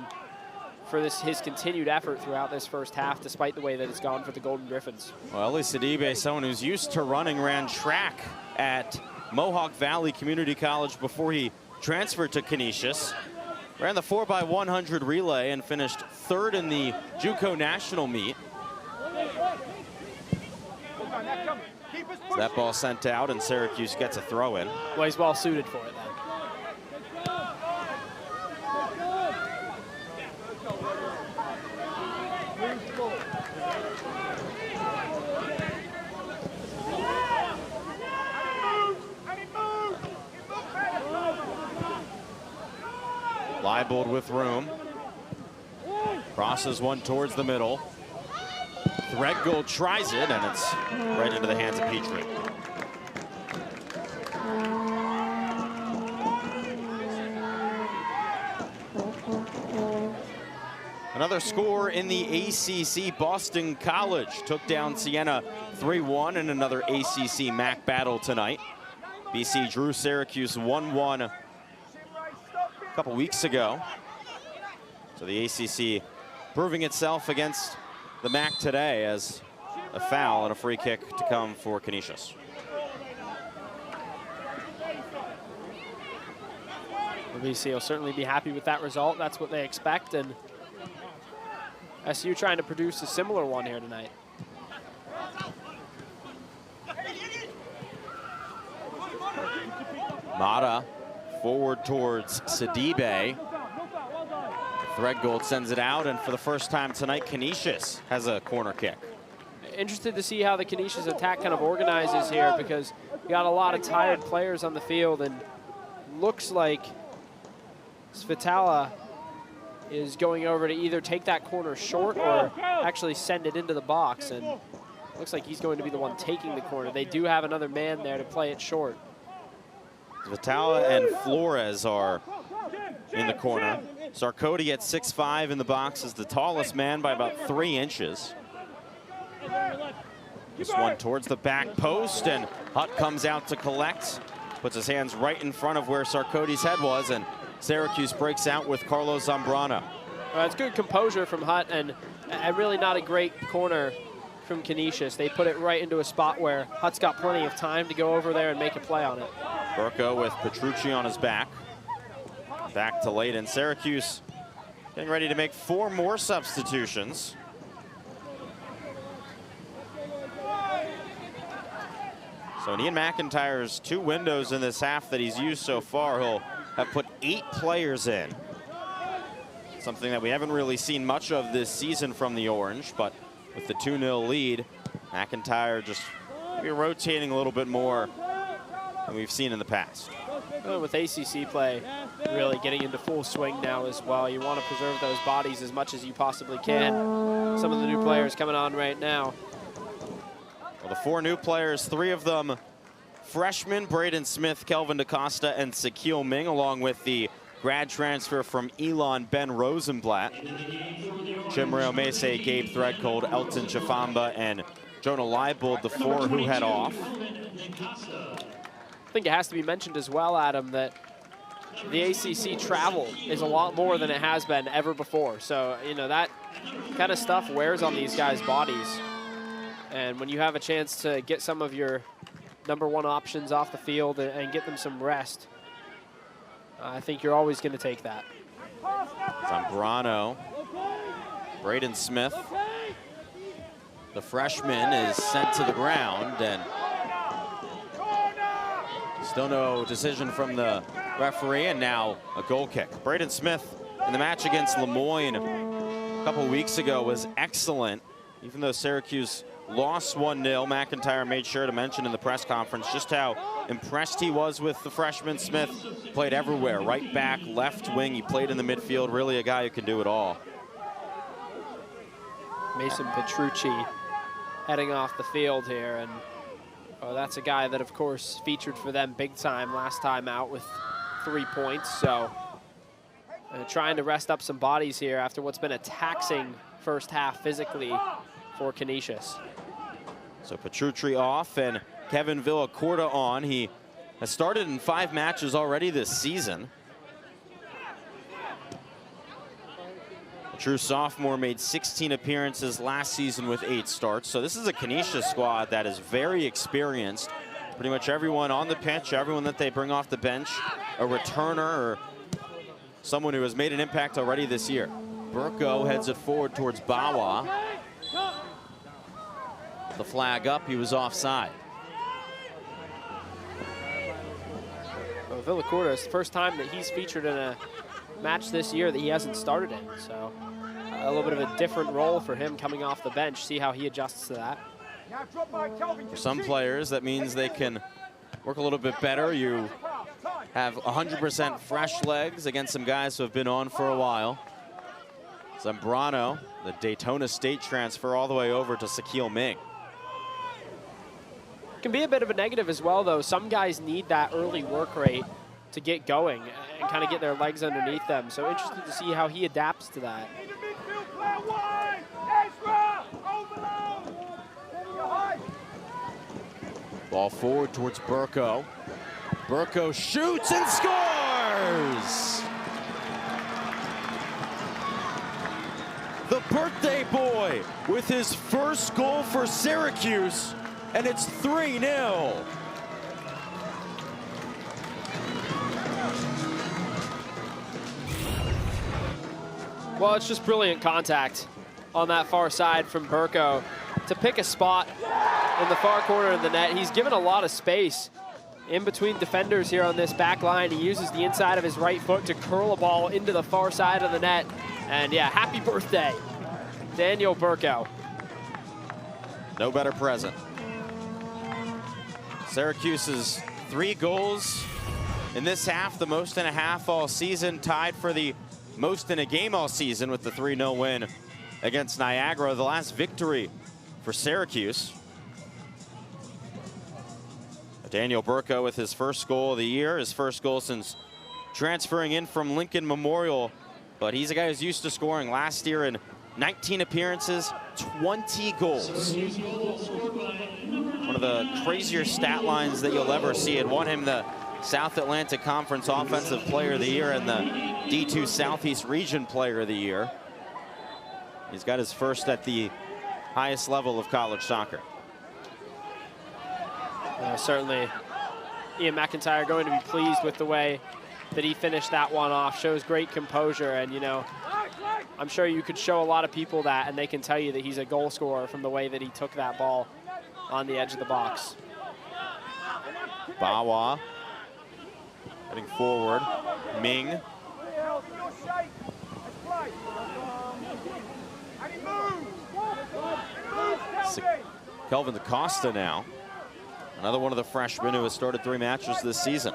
for his continued effort throughout this first half, despite the way that it's gone for the Golden Griffins. Well, Eli Sidibe, someone who's used to running, ran track at Mohawk Valley Community College before he transferred to Canisius. Ran the 4x100 relay and finished third in the JUCO national meet. So that ball sent out, and Syracuse gets a throw in. Well, he's well suited for it then. Leibold with room. Crosses one towards the middle. Threadgold tries it, and it's right into the hands of Petrie. Another score in the ACC. Boston College took down Siena 3-1 in another ACC MAC battle tonight. BC drew Syracuse 1-1 a couple weeks ago. So the ACC proving itself against the MAC today as a foul and a free kick to come for Canisius. BC will certainly be happy with that result. That's what they expect, and SU trying to produce a similar one here tonight. Mata forward towards Sidibe. Threadgold sends it out, and for the first time tonight, Canisius has a corner kick. Interested to see how the Canisius attack kind of organizes here, because we got a lot of tired players on the field, and looks like Svitala is going over to either take that corner short or actually send it into the box, and looks like he's going to be the one taking the corner. They do have another man there to play it short. Svitala and Flores are in the corner. Sarkody at 6'5" in the box is the tallest man by about 3 inches. This one towards the back post, and Hutt comes out to collect. Puts his hands right in front of where Sarkody's head was, and Syracuse breaks out with Carlos Zambrano. It's good composure from Hutt, and really not a great corner from Canisius. They put it right into a spot where Hutt's got plenty of time to go over there and make a play on it. Burko with Petrucci on his back. Back to Layden. Syracuse getting ready to make 4 more substitutions. So Ian McIntyre's 2 windows in this half that he's used so far, he'll have put 8 players in. Something that we haven't really seen much of this season from the Orange, but with the 2-0 lead, McIntyre just maybe rotating a little bit more than we've seen in the past. With ACC play really getting into full swing now as well, you want to preserve those bodies as much as you possibly can. Some of the new players coming on right now. Well, the 4 new players, 3 of them freshmen: Braden Smith, Kelvin DaCosta, and Sakil Ming, along with the grad transfer from Elon, Ben Rosenblatt. Chimreo Mese, Gabe Threadgold, Elton Chafamba, and Jonah Leibold, the 4 who head off. I think it has to be mentioned as well, Adam, that the ACC travel is a lot more than it has been ever before. So, you know, that kind of stuff wears on these guys' bodies. And when you have a chance to get some of your #1 options off the field and get them some rest, I think you're always going to take that. Zambrano, Braden Smith, the freshman, is sent to the ground, and still no decision from the referee, and now a goal kick. Braden Smith in the match against Lemoyne a couple weeks ago was excellent. Even though Syracuse lost 1-0, McIntyre made sure to mention in the press conference just how impressed he was with the freshman. Smith played everywhere, right back, left wing. He played in the midfield, really a guy who can do it all. Mason Petrucci heading off the field here, and that's a guy that, of course, featured for them big time last time out with 3 points. So trying to rest up some bodies here after what's been a taxing first half physically for Canisius. So Petrucci off and Kevin Villacorta on. He has started in 5 matches already this season. A true sophomore, made 16 appearances last season with 8 starts. So this is a Canisius squad that is very experienced. Pretty much everyone on the pitch, everyone that they bring off the bench, a returner or someone who has made an impact already this year. Burko heads it forward towards Bawa. The flag up, he was offside. Well, Villacorta, it's the first time that he's featured in a match this year that he hasn't started in. So a little bit of a different role for him coming off the bench. See how he adjusts to that. For some players, that means they can work a little bit better. You have 100% fresh legs against some guys who have been on for a while. Zambrano, the Daytona State transfer, all the way over to Shaquille Ming. Can be a bit of a negative as well, though. Some guys need that early work rate to get going and kind of get their legs underneath them. So interested to see how he adapts to that. Ball forward towards Burko. Burko shoots and scores! The birthday boy with his first goal for Syracuse, and it's 3-0. Well, it's just brilliant contact on that far side from Burko to pick a spot in the far corner of the net. He's given a lot of space in between defenders here on this back line. He uses the inside of his right foot to curl a ball into the far side of the net. And yeah, happy birthday, Daniel Burko. No better present. Syracuse's 3 goals in this half, the most in a half all season, tied for the most in a game all season with the 3-0 win against Niagara, the last victory for Syracuse. Daniel Burko with his first goal of the year, his first goal since transferring in from Lincoln Memorial. But he's a guy who's used to scoring. Last year in 19 appearances, 20 goals. One of the crazier stat lines that you'll ever see. It won him the South Atlantic Conference Offensive Player of the Year and the D2 Southeast Region Player of the Year. He's got his first at the highest level of college soccer. Certainly, Ian McIntyre going to be pleased with the way that he finished that one off. Shows great composure, and you know, I'm sure you could show a lot of people that, and they can tell you that he's a goal scorer from the way that he took that ball on the edge of the box. Bawa heading forward. Ming. Kelvin DaCosta now. Another one of the freshmen who has started 3 matches this season.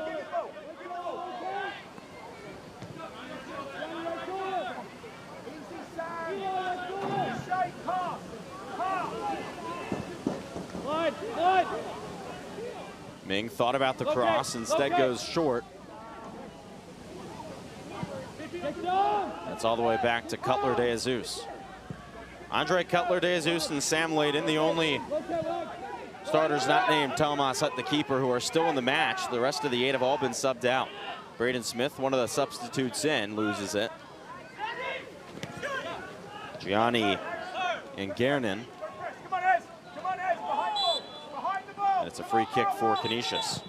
Ming thought about the cross, instead goes short. That's all the way back to Cutler de Jesus. Andre Cutler de Jesus and Sam Layden, the only starters not named Tomas Hutt, the keeper, who are still in the match. The rest of the 8 have all been subbed out. Braden Smith, one of the substitutes in, loses it. Gianni and Gernon. And it's a free kick for Canisius.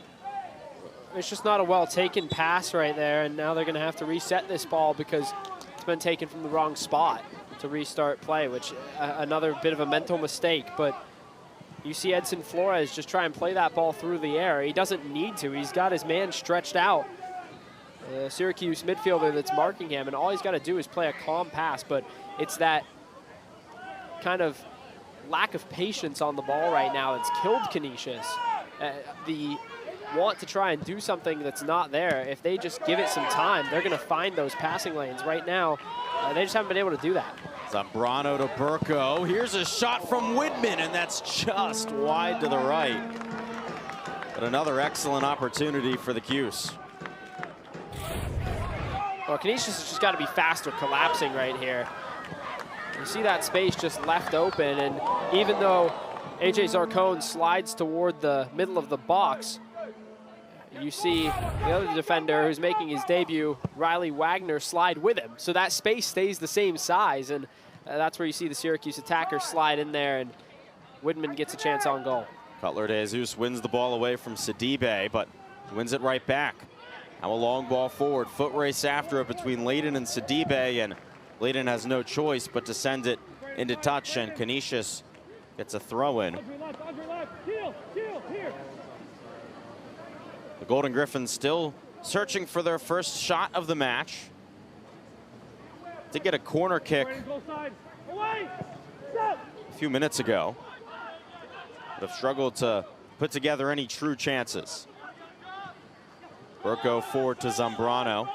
It's just not a well-taken pass right there, and now they're going to have to reset this ball because it's been taken from the wrong spot to restart play, which another bit of a mental mistake. But you see Edson Flores just try and play that ball through the air. He doesn't need to. He's got his man stretched out. the Syracuse midfielder that's marking him, and all he's got to do is play a calm pass, but it's that kind of lack of patience on the ball right now that's killed Canisius. The want to try and do something that's not there. If they just give it some time, they're going to find those passing lanes. Right now, they just haven't been able to do that. Zambrano to Burko. Here's a shot from Widman, and that's just wide to the right. But another excellent opportunity for the Cuse. Well, Canisius has just got to be faster collapsing right here. You see that space just left open, and even though A.J. Zarcone slides toward the middle of the box, you see the other defender who's making his debut, Riley Wagner, slide with him. So that space stays the same size, and that's where you see the Syracuse attacker slide in there, and Widman gets a chance on goal. Cutler de Jesus wins the ball away from Sidibe, but wins it right back. Now a long ball forward, foot race after it between Layden and Sidibe, and Layden has no choice but to send it into touch, and Canisius gets a throw in. The Golden Griffins still searching for their first shot of the match. Did get a corner kick a few minutes ago, but have struggled to put together any true chances. Burko forward to Zambrano.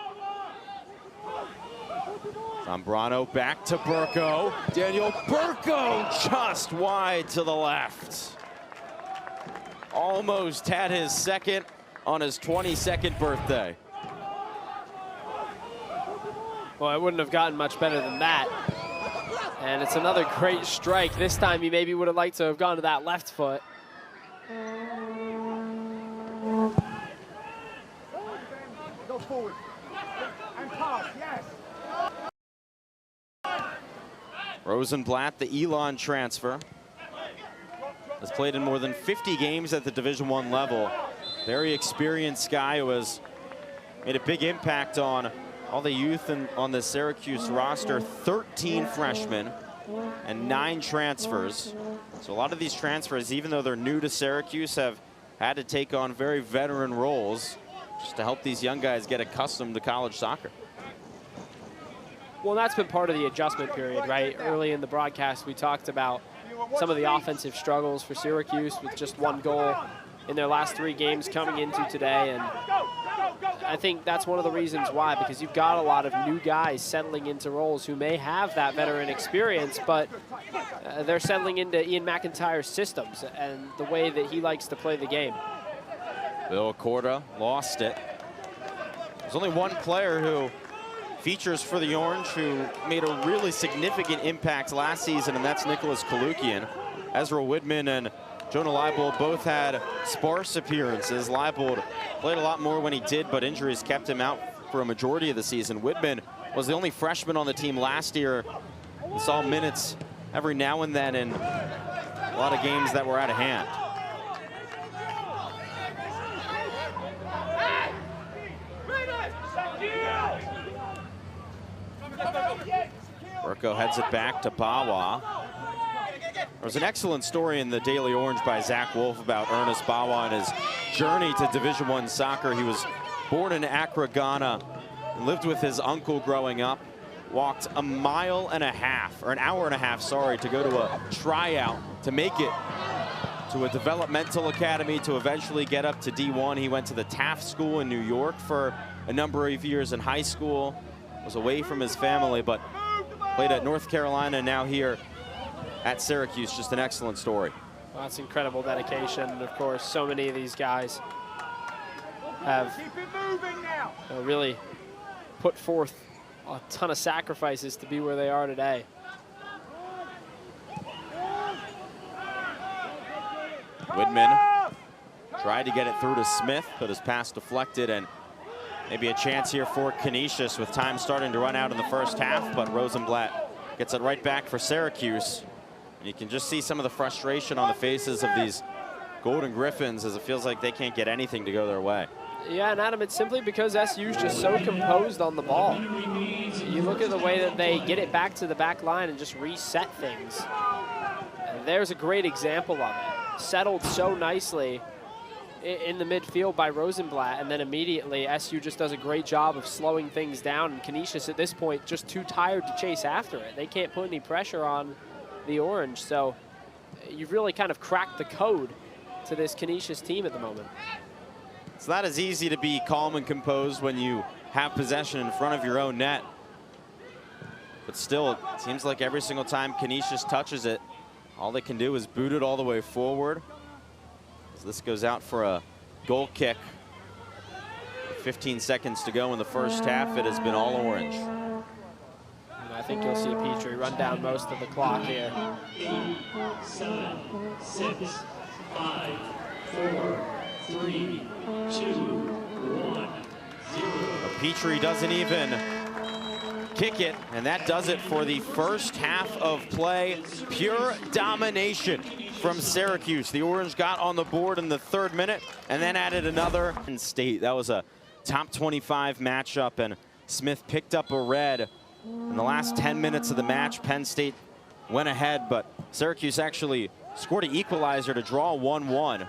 Zambrano back to Burko. Daniel Burko just wide to the left. Almost had his second on his 22nd birthday. Well, I wouldn't have gotten much better than that. And it's another great strike. This time he maybe would have liked to have gone to that left foot. Go forward. And pass, yes. Rosenblatt, the Elon transfer, has played in more than 50 games at the Division I level. Very experienced guy who has made a big impact on all the youth on the Syracuse roster. 13 freshmen and 9 transfers. So a lot of these transfers, even though they're new to Syracuse, have had to take on very veteran roles just to help these young guys get accustomed to college soccer. Well, that's been part of the adjustment period, right? Early in the broadcast, we talked about some of the offensive struggles for Syracuse with just 1 goal in their last 3 games coming into today. And I think that's one of the reasons why, because you've got a lot of new guys settling into roles who may have that veteran experience, but they're settling into Ian McIntyre's systems and the way that he likes to play the game. Bill Corda lost it. There's only one player who features for the Orange who made a really significant impact last season, and that's Nicholas Kalukian. Ezra Widman and Jonah Leibold both had sparse appearances. Leibold played a lot more when he did, but injuries kept him out for a majority of the season. Widman was the only freshman on the team last year. He saw minutes every now and then in a lot of games that were out of hand. Burko heads it back to Bawa. There was an excellent story in the Daily Orange by Zach Wolf about Ernest Bawa and his journey to Division I soccer. He was born in Accra, Ghana, and lived with his uncle growing up. Walked a mile and a half, or an hour and a half, sorry, to go to a tryout to make it to a developmental academy to eventually get up to D1. He went to the Taft School in New York for a number of years in high school. Was away from his family, but played at North Carolina, and now here at Syracuse. Just an excellent story. Well, that's incredible dedication. And of course, so many of these guys have really put forth a ton of sacrifices to be where they are today. Widman tried to get it through to Smith, but his pass deflected, and maybe a chance here for Canisius with time starting to run out in the first half, but Rosenblatt gets it right back for Syracuse. And you can just see some of the frustration on the faces of these Golden Griffins as it feels like they can't get anything to go their way. Yeah, and Adam, it's simply because SU's just so composed on the ball. You look at the way that they get it back to the back line and just reset things. And there's a great example of it. Settled so nicely in the midfield by Rosenblatt, and then immediately SU just does a great job of slowing things down. And Canisius at this point just too tired to chase after it. They can't put any pressure on the Orange, so you've really kind of cracked the code to this Canisius team at the moment. It's not as easy to be calm and composed when you have possession in front of your own net. But still, it seems like every single time Canisius touches it, all they can do is boot it all the way forward. So this goes out for a goal kick. 15 seconds to go in the first half. It has been all Orange. And I think you'll see Petrie run down most of the clock here. 8, 7, 6, 5, 4, 3, 2, 1, 0. Petrie doesn't even kick it, and that does it for the first half of play. Pure domination from Syracuse. The Orange got on the board in the 3rd minute and then added another. State, that was a top 25 matchup, and Smith picked up a red. In the last 10 minutes of the match, Penn State went ahead, but Syracuse actually scored an equalizer to draw 1-1.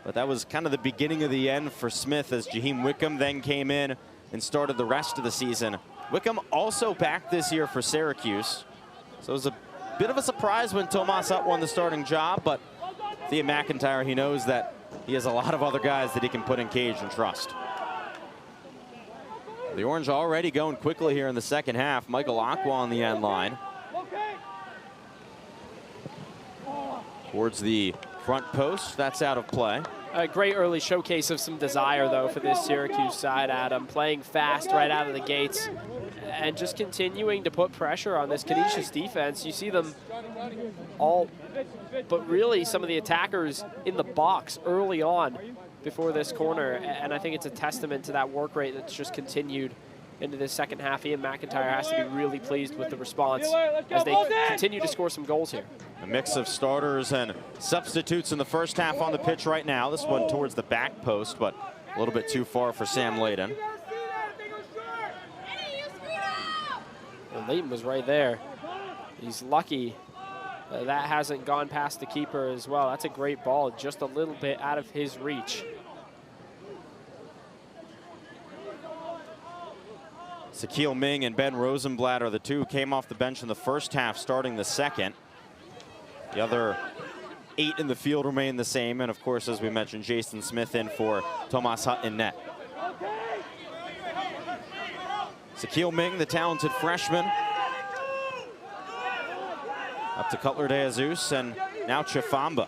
But that was kind of the beginning of the end for Smith, as Jaheim Wickham then came in and started the rest of the season. Wickham also back this year for Syracuse. So it was a bit of a surprise when Tomas Hutt won the starting job, but Thea McIntyre, he knows that he has a lot of other guys that he can put in cage and trust. The Orange already going quickly here in the second half. Michael Aqua on the end line. Towards the front post, that's out of play. A great early showcase of some desire, though, for this Syracuse side, Adam. Playing fast right out of the gates and just continuing to put pressure on this Canisius defense. You see them all, but really some of the attackers in the box early on before this corner. And I think it's a testament to that work rate that's just continued into this second half. Ian McIntyre has to be really pleased with the response as they continue to score some goals here. A mix of starters and substitutes in the first half on the pitch right now. This one towards the back post, but a little bit too far for Sam Layden. Well, Layden was right there. He's lucky that hasn't gone past the keeper as well. That's a great ball, just a little bit out of his reach. Sakil Ming and Ben Rosenblatt are the two who came off the bench in the first half, starting the second. The other 8 in the field remain the same, and of course, as we mentioned, Jason Smith in for Tomas Hutt in net. Sakil Ming, the talented freshman. Up to Cutler de Jesus, and now Chifamba.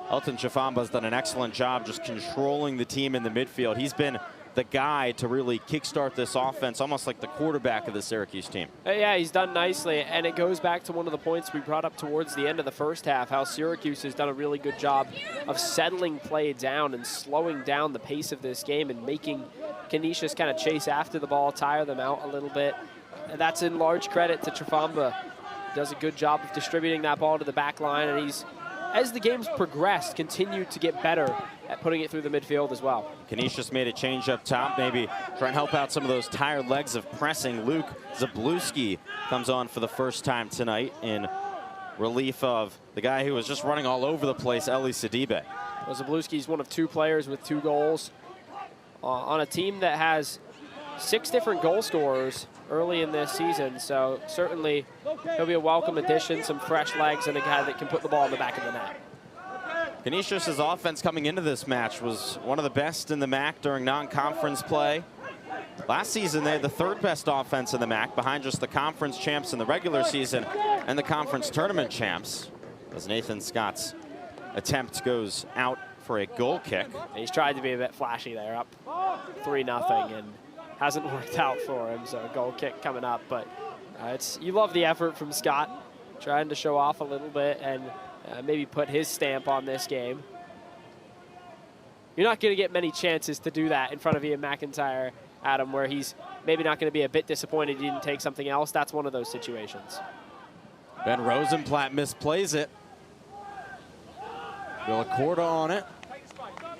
Elton Chifamba has done an excellent job just controlling the team in the midfield. He's been the guy to really kickstart this offense, almost like the quarterback of the Syracuse team. Yeah, he's done nicely, and it goes back to one of the points we brought up towards the end of the first half, how Syracuse has done a really good job of settling play down and slowing down the pace of this game and making Canisius kind of chase after the ball, tire them out a little bit. And that's in large credit to Chifamba. He does a good job of distributing that ball to the back line, and he's, as the game's progressed, continued to get better at putting it through the midfield as well. Canisius made a change up top, maybe try and help out some of those tired legs of pressing. Luke Zabluski comes on for the first time tonight in relief of the guy who was just running all over the place, Eli Sidibe. Well, Zabluski's one of 2 players with 2 goals on a team that has 6 different goal scorers early in this season, so certainly he'll be a welcome addition, some fresh legs, and a guy that can put the ball in the back of the net. Canisius' offense coming into this match was one of the best in the MAC during non-conference play. Last season, they had the 3rd best offense in the MAC, behind just the conference champs in the regular season and the conference tournament champs, as Nathan Scott's attempt goes out for a goal kick. He's tried to be a bit flashy there, up 3-0, and hasn't worked out for him, so a goal kick coming up. But you love the effort from Scott, trying to show off a little bit and maybe put his stamp on this game. You're not going to get many chances to do that in front of Ian McIntyre, Adam, where he's maybe not going to be a bit disappointed he didn't take something else. That's one of those situations. Ben Rosenblatt misplays it. Villacorta on it.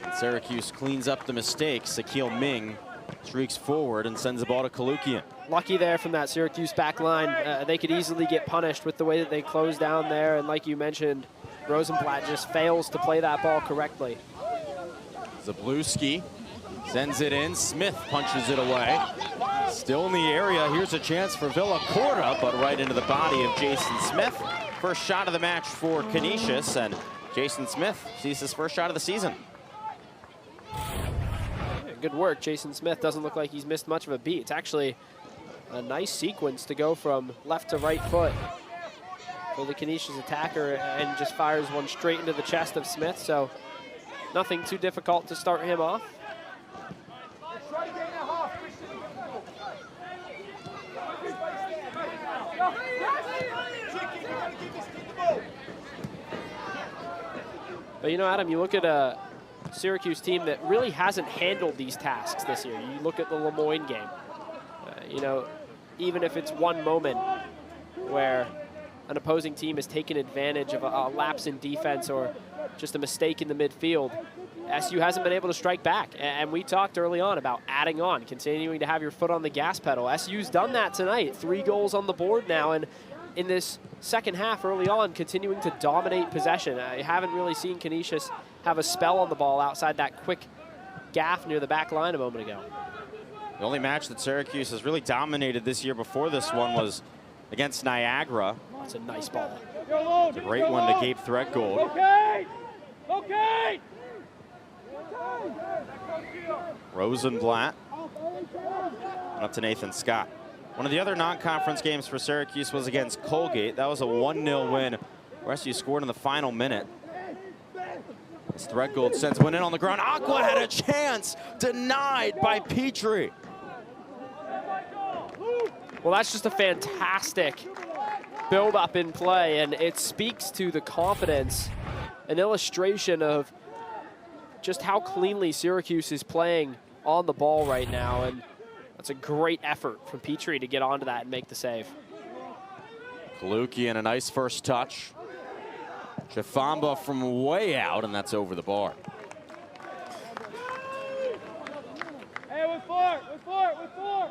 And Syracuse cleans up the mistake. Sakil Ming streaks forward and sends the ball to Kalukian. Lucky there from that Syracuse back line. They could easily get punished with the way that they close down there. And like you mentioned, Rosenblatt just fails to play that ball correctly. Zabluski sends it in. Smith punches it away. Still in the area. Here's a chance for Villacorta, but right into the body of Jason Smith. First shot of the match for Canisius, and Jason Smith sees his first shot of the season. Yeah, good work. Jason Smith doesn't look like he's missed much of a beat. It's actually a nice sequence to go from left to right foot for the Canisius attacker, and just fires one straight into the chest of Smith. So nothing too difficult to start him off. But you know, Adam, you look at a Syracuse team that really hasn't handled these tasks this year. You look at the Lemoyne game. You know, even if it's one moment where an opposing team has taken advantage of a lapse in defense or just a mistake in the midfield, SU hasn't been able to strike back. And we talked early on about adding on, continuing to have your foot on the gas pedal. SU's done that tonight. 3 goals on the board now, and in this second half early on, continuing to dominate possession. I haven't really seen Canisius have a spell on the ball outside that quick gaff near the back line a moment ago. The only match that Syracuse has really dominated this year before this one was against Niagara. That's a nice ball. It's a great one to Gabe Threadgold. Okay! Okay! Rosenblatt. Up to Nathan Scott. One of the other non-conference games for Syracuse was against Colgate. That was a 1-0 win. SU scored in the final minute. As Threadgold sends one in on the ground. Aqua had a chance, denied by Petrie. Well, that's just a fantastic build-up in play, and it speaks to the confidence, an illustration of just how cleanly Syracuse is playing on the ball right now, and that's a great effort from Petrie to get onto that and make the save. Kalukian, a nice first touch. Chifamba from way out, and that's over the bar. Hey, we're four! We're four! We're four!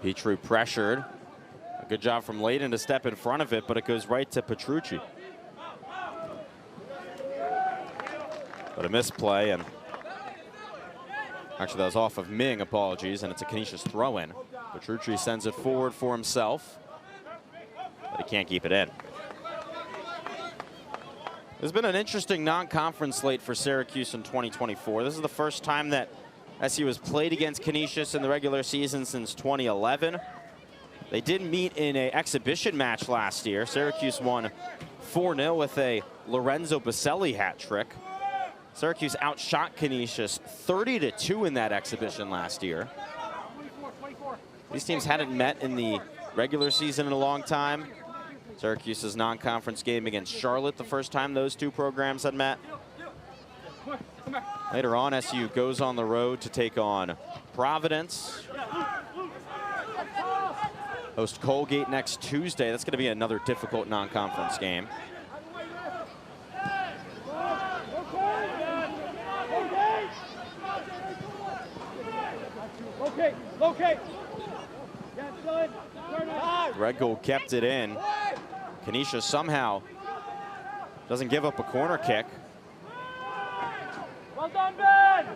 Petrie pressured. A good job from Layden to step in front of it, but it goes right to Petrucci. But a misplay, and actually that was off of Ming, apologies, and it's a Canisius throw-in. Petrucci sends it forward for himself, but he can't keep it in. There's been an interesting non-conference slate for Syracuse in 2024. This is the first time that SU has played against Canisius in the regular season since 2011. They did meet in an exhibition match last year. Syracuse won 4-0 with a Lorenzo Baselli hat trick. Syracuse outshot Canisius 30-2 in that exhibition last year. These teams hadn't met in the regular season in a long time. Syracuse's non-conference game against Charlotte, the first time those two programs had met. Later on, SU goes on the road to take on Providence. Host Colgate next Tuesday. That's going to be another difficult non-conference game. Okay. Threadgold kept it in. Canisius somehow doesn't give up a corner kick. Well done, Ben!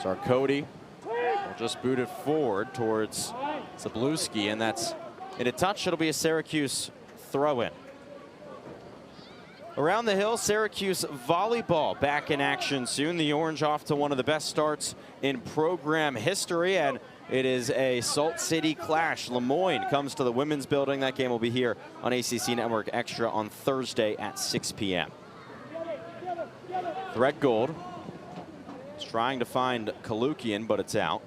Sarkody will just boot it forward towards Zabluski, and that's in a touch. It'll be a Syracuse throw-in. Around the hill, Syracuse volleyball back in action soon. The Orange off to one of the best starts in program history, and it is a Salt City clash. Lemoyne comes to the women's building. That game will be here on ACC Network Extra on Thursday at 6 p.m. Threadgold is trying to find Kalukian, but it's out.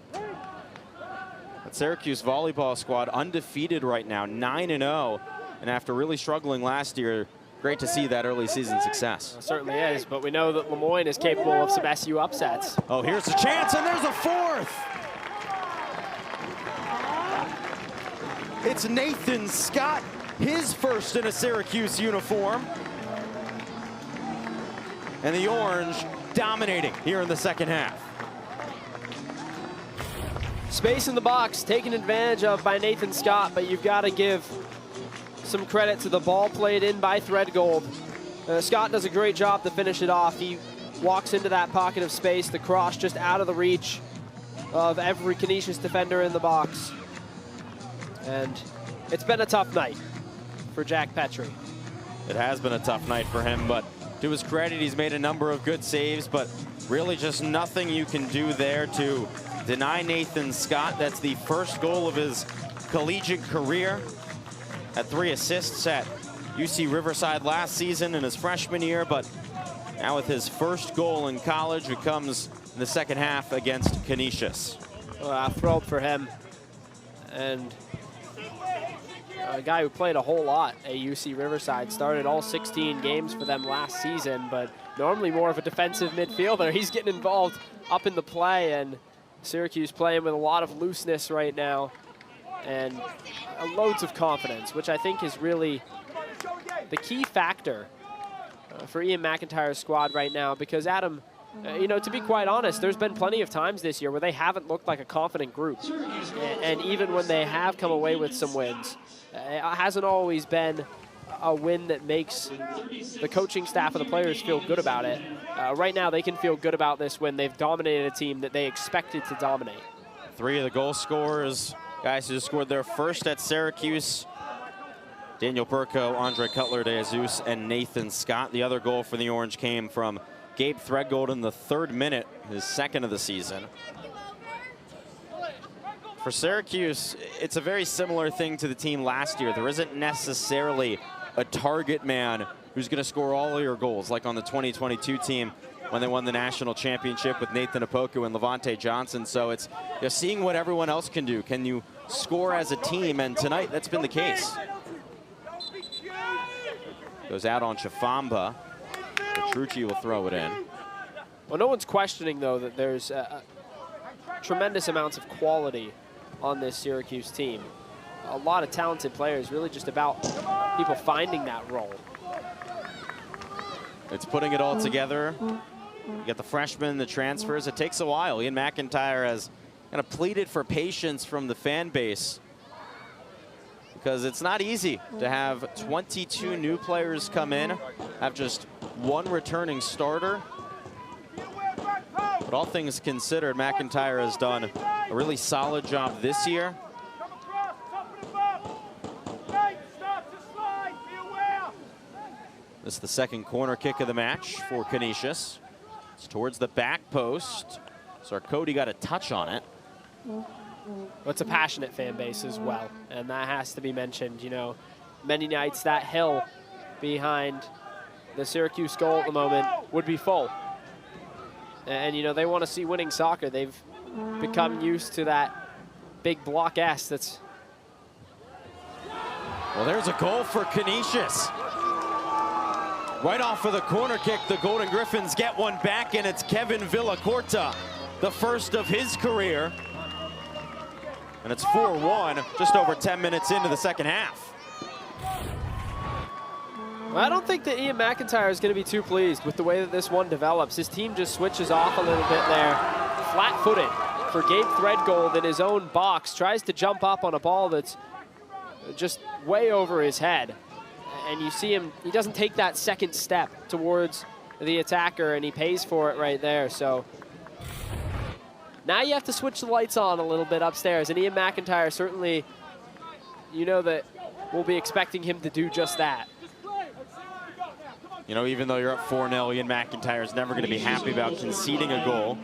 But Syracuse volleyball squad undefeated right now, 9-0, and after really struggling last year, great to see that early season success. It certainly is, but we know that Lemoyne is capable of some SU upsets. Oh, here's a chance, and there's a fourth. It's Nathan Scott, his first in a Syracuse uniform. And the Orange dominating here in the second half. Space in the box taken advantage of by Nathan Scott, but you've got to give some credit to the ball played in by Threadgold. Scott does a great job to finish it off. He walks into that pocket of space, the cross just out of the reach of every Canisius defender in the box. And it's been a tough night for Jack Petrie. It has been a tough night for him, but to his credit, he's made a number of good saves, but really just nothing you can do there to deny Nathan Scott. That's the first goal of his collegiate career. Had 3 assists at UC Riverside last season in his freshman year, but now with his first goal in college, it comes in the second half against Canisius. Thrilled for him. And a guy who played a whole lot at UC Riverside, started all 16 games for them last season, but normally more of a defensive midfielder. He's getting involved up in the play, and Syracuse playing with a lot of looseness right now and loads of confidence, which I think is really the key factor for Ian McIntyre's squad right now, because Adam, you know, to be quite honest, there's been plenty of times this year where they haven't looked like a confident group. And even when they have come away with some wins, it hasn't always been a win that makes the coaching staff and the players feel good about it. Right now, they can feel good about this win. They've dominated a team that they expected to dominate. 3 of the goal scorers, guys who scored their first at Syracuse: Daniel Burko, Andre Cutler de Jesus, and Nathan Scott. The other goal for the Orange came from Gabe Threadgold in the 3rd minute, his 2nd of the season. For Syracuse, it's a very similar thing to the team last year. There isn't necessarily a target man who's going to score all of your goals, like on the 2022 team when they won the national championship with Nathan Opoku and Levante Johnson. So it's just seeing what everyone else can do. Can you score as a team? And tonight, that's been the case. Goes out on Chafamba. Petrucci will throw it in. Well, no one's questioning, though, that there's tremendous amounts of quality on this Syracuse team. A lot of talented players, really just about people finding that role. It's putting it all together. You get the freshmen, the transfers. It takes a while. Ian McIntyre has kind of pleaded for patience from the fan base, because it's not easy to have 22 new players come in, have just 1 returning starter. But all things considered, McIntyre has done a really solid job this year. This is the 2nd corner kick of the match for Canisius. It's towards the back post. Sarkody got a touch on it. Well, it's a passionate fan base as well, and that has to be mentioned. You know, many nights that hill behind the Syracuse goal at the moment would be full. And, you know, they want to see winning soccer. They've become used to that big block S that's... Well, there's a goal for Canisius. Right off of the corner kick, the Golden Griffins get one back, and it's Kevin Villacorta, the first of his career. And it's 4-1, just over 10 minutes into the second half. Well, I don't think that Ian McIntyre is going to be too pleased with the way that this one develops. His team just switches off a little bit there. Flat-footed for Gabe Threadgold in his own box. Tries to jump up on a ball that's just way over his head. And you see him, he doesn't take that second step towards the attacker, and he pays for it right there. So now you have to switch the lights on a little bit upstairs. And Ian McIntyre certainly, you know that we'll be expecting him to do just that. You know, even though you're up 4-0, Ian McIntyre is never going to be happy about conceding a goal.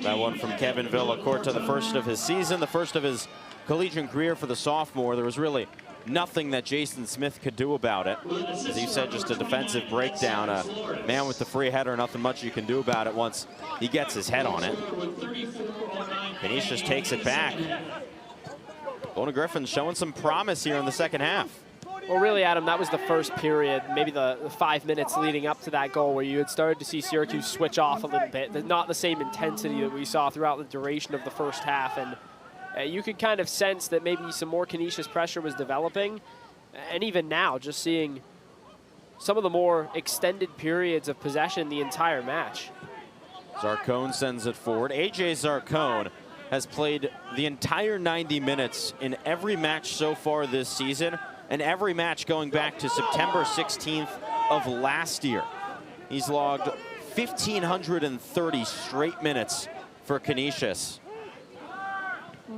That one from Kevin Villacorta, the first of his season, the first of his collegiate career for the sophomore. There was really nothing that Jason Smith could do about it. As you said, just a defensive breakdown. A man with the free header, nothing much you can do about it once he gets his head on it. Canisius takes it back. Golden Griffins showing some promise here in the second half. Well, really, Adam, that was the first period, maybe the 5 minutes leading up to that goal, where you had started to see Syracuse switch off a little bit. Not the same intensity that we saw throughout the duration of the first half. And you could kind of sense that maybe some more Canisius pressure was developing. And even now, just seeing some of the more extended periods of possession the entire match. Zarcone sends it forward. AJ Zarcone has played the entire 90 minutes in every match so far this season, and every match going back to September 16th of last year. He's logged 1,530 straight minutes for Canisius.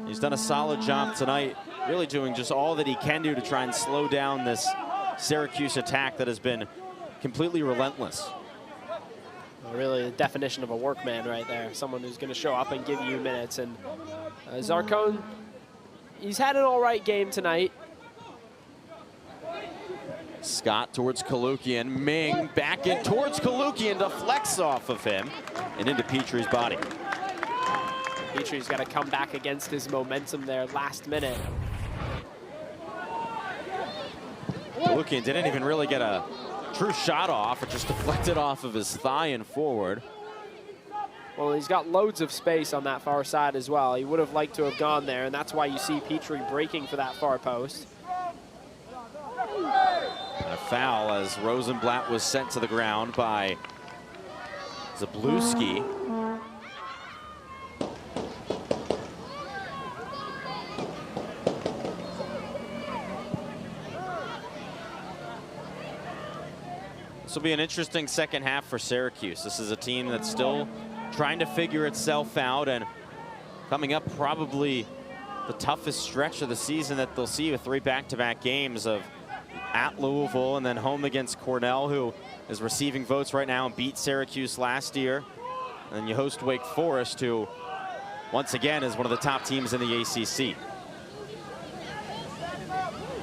He's done a solid job tonight, really doing just all that he can do to try and slow down this Syracuse attack that has been completely relentless. Really the definition of a workman right there. Someone who's going to show up and give you minutes. And Zarcone, he's had an all right game tonight. Scott towards Kalukian. Ming back in towards Kalukian, deflects off of him and into Petrie's body. Petrie's got to come back against his momentum there last minute. Kalukian didn't even really get a true shot off. It just deflected off of his thigh and forward. Well, he's got loads of space on that far side as well. He would have liked to have gone there, and that's why you see Petrie breaking for that far post. And a foul as Rosenblatt was sent to the ground by Zabluski. This will be an interesting second half for Syracuse. This is a team that's still trying to figure itself out, and coming up probably the toughest stretch of the season that they'll see with 3 back-to-back games of at Louisville and then home against Cornell, who is receiving votes right now and beat Syracuse last year. And then you host Wake Forest, who once again is one of the top teams in the ACC.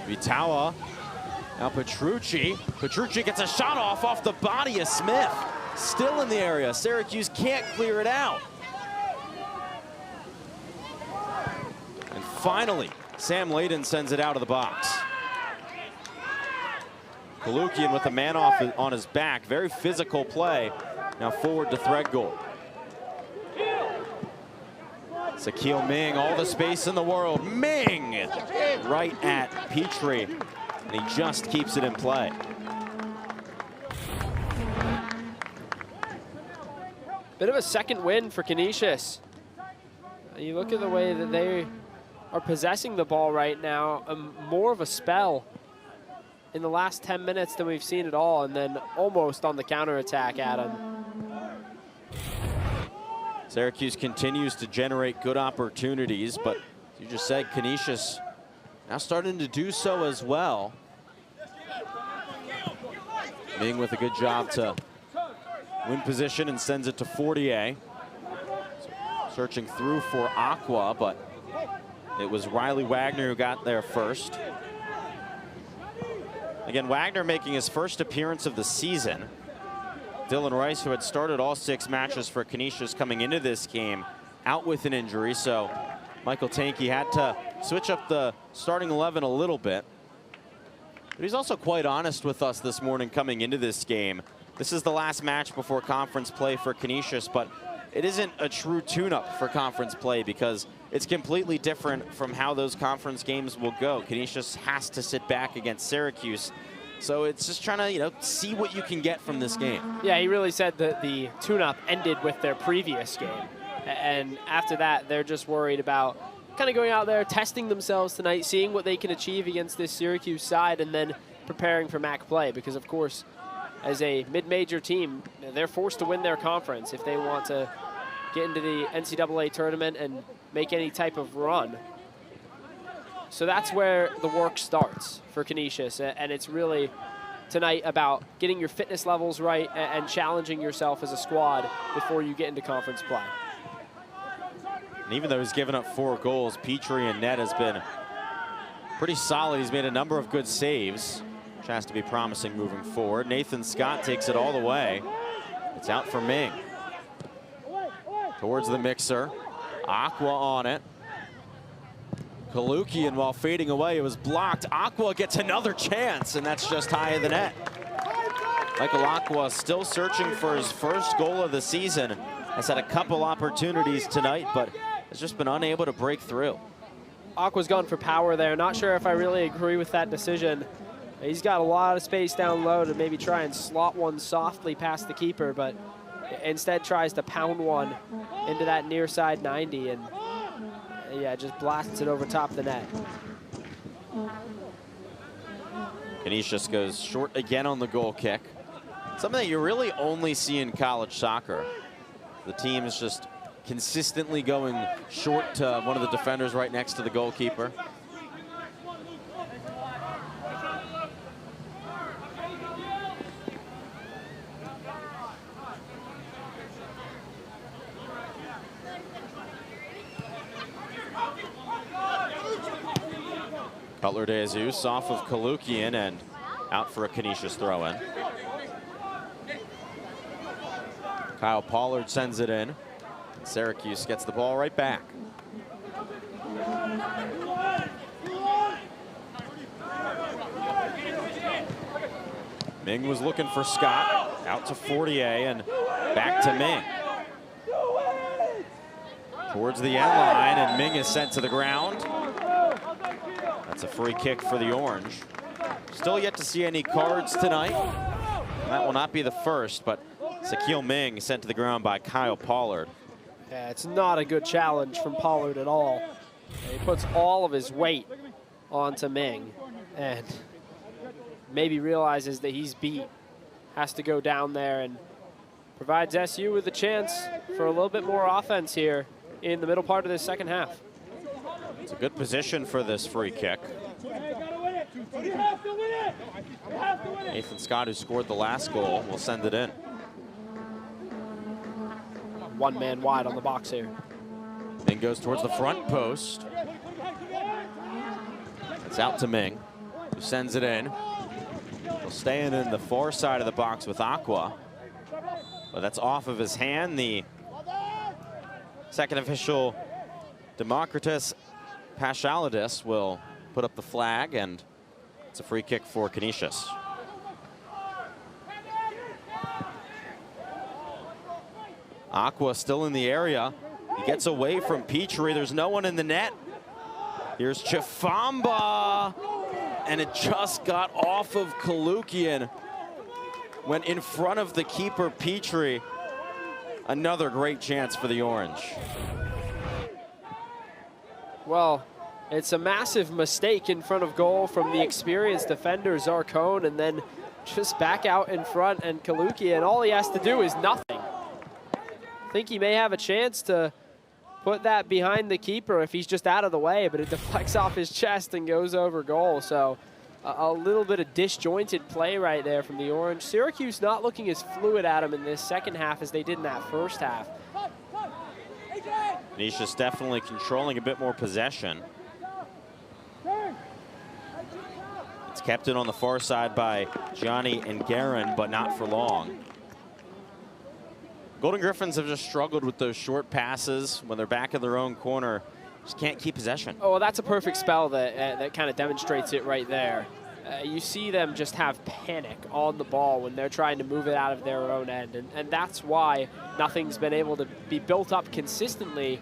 Vitawa. Now Petrucci. Petrucci gets a shot off the body of Smith. Still in the area. Syracuse can't clear it out. And finally, Sam Layden sends it out of the box. Kalukian with the man off on his back. Very physical play. Now forward to Threadgold. Sakil Ming, all the space in the world. Ming! Right at Petrie. And he just keeps it in play. Bit of a second win for Canisius. You look at the way that they are possessing the ball right now, more of a spell in the last 10 minutes than we've seen at all, and then almost on the counterattack, Adam. Syracuse continues to generate good opportunities, but as you just said, Canisius now starting to do so as well. Ming with a good job to win position and sends it to Fortier. Searching through for Aqua, but it was Riley Wagner who got there first. Again, Wagner making his first appearance of the season. Dylan Rice, who had started all 6 matches for Canisius coming into this game, out with an injury, so Michael Tanke had to switch up the starting 11 a little bit. But he's also quite honest with us this morning coming into this game. This is the last match before conference play for Canisius, but it isn't a true tune-up for conference play because it's completely different from how those conference games will go. Canisius has to sit back against Syracuse. So it's just trying to, see what you can get from this game. Yeah, he really said that the tune-up ended with their previous game. And after that, they're just worried about kind of going out there, testing themselves tonight, seeing what they can achieve against this Syracuse side, and then preparing for MAC play. Because, of course, as a mid-major team, they're forced to win their conference if they want to get into the NCAA tournament and make any type of run. So that's where the work starts for Canisius, and it's really tonight about getting your fitness levels right and challenging yourself as a squad before you get into conference play. And even though he's given up 4 goals, Petrie in net has been pretty solid. He's made a number of good saves, which has to be promising moving forward. Nathan Scott takes it all the way. It's out for Ming. Towards the mixer. Aqua on it. Kalukian, while fading away, it was blocked. Aqua gets another chance, and that's just high of the net. Michael Aqua still searching for his first goal of the season. Has had a couple opportunities tonight, but has just been unable to break through. Aqua's gone for power there. Not sure if I really agree with that decision. He's got a lot of space down low to maybe try and slot one softly past the keeper, but Instead tries to pound one into that near side 90 and yeah, just blasts it over top the net. Canisius goes short again on the goal kick. Something that you really only see in college soccer. The team is just consistently going short to one of the defenders right next to the goalkeeper. Cutler de Jesus off of Kalukian and out for a Canisius throw-in. Kyle Pollard sends it in. Syracuse gets the ball right back. Ming was looking for Scott. Out to Fortier and back to Ming. Towards the end line, and Ming is sent to the ground. That's a free kick for the Orange. Still yet to see any cards tonight. That will not be the first, but Sakil Ming sent to the ground by Kyle Pollard. Yeah, it's not a good challenge from Pollard at all. He puts all of his weight onto Ming and maybe realizes that he's beat. Has to go down there and provides SU with a chance for a little bit more offense here in the middle part of this second half. It's a good position for this free kick. Nathan Scott, who scored the last goal, will send it in. One man wide on the box here. Ming goes towards the front post. It's out to Ming, who sends it in. He'll stay in the far side of the box with Aqua. But that's off of his hand. The second official, Democritus Pashalidis, will put up the flag, and it's a free kick for Canisius. Aqua still in the area. He gets away from Petrie. There's no one in the net. Here's Chifamba, and it just got off of Kalukian. Went in front of the keeper, Petrie. Another great chance for the Orange. Well, it's a massive mistake in front of goal from the experienced defender, Zarcone, and then just back out in front, and Kalukian, all he has to do is nothing. I think he may have a chance to put that behind the keeper if he's just out of the way, but it deflects off his chest and goes over goal. So a little bit of disjointed play right there from the Orange. Syracuse not looking as fluid at him in this second half as they did in that first half. Canisius definitely controlling a bit more possession. It's kept in on the far side by Gianni and Guerin, but not for long. Golden Griffins have just struggled with those short passes when they're back in their own corner. Just can't keep possession. Oh, well, that's a perfect spell that kind of demonstrates it right there. You see them just have panic on the ball when they're trying to move it out of their own end. And that's why nothing's been able to be built up consistently,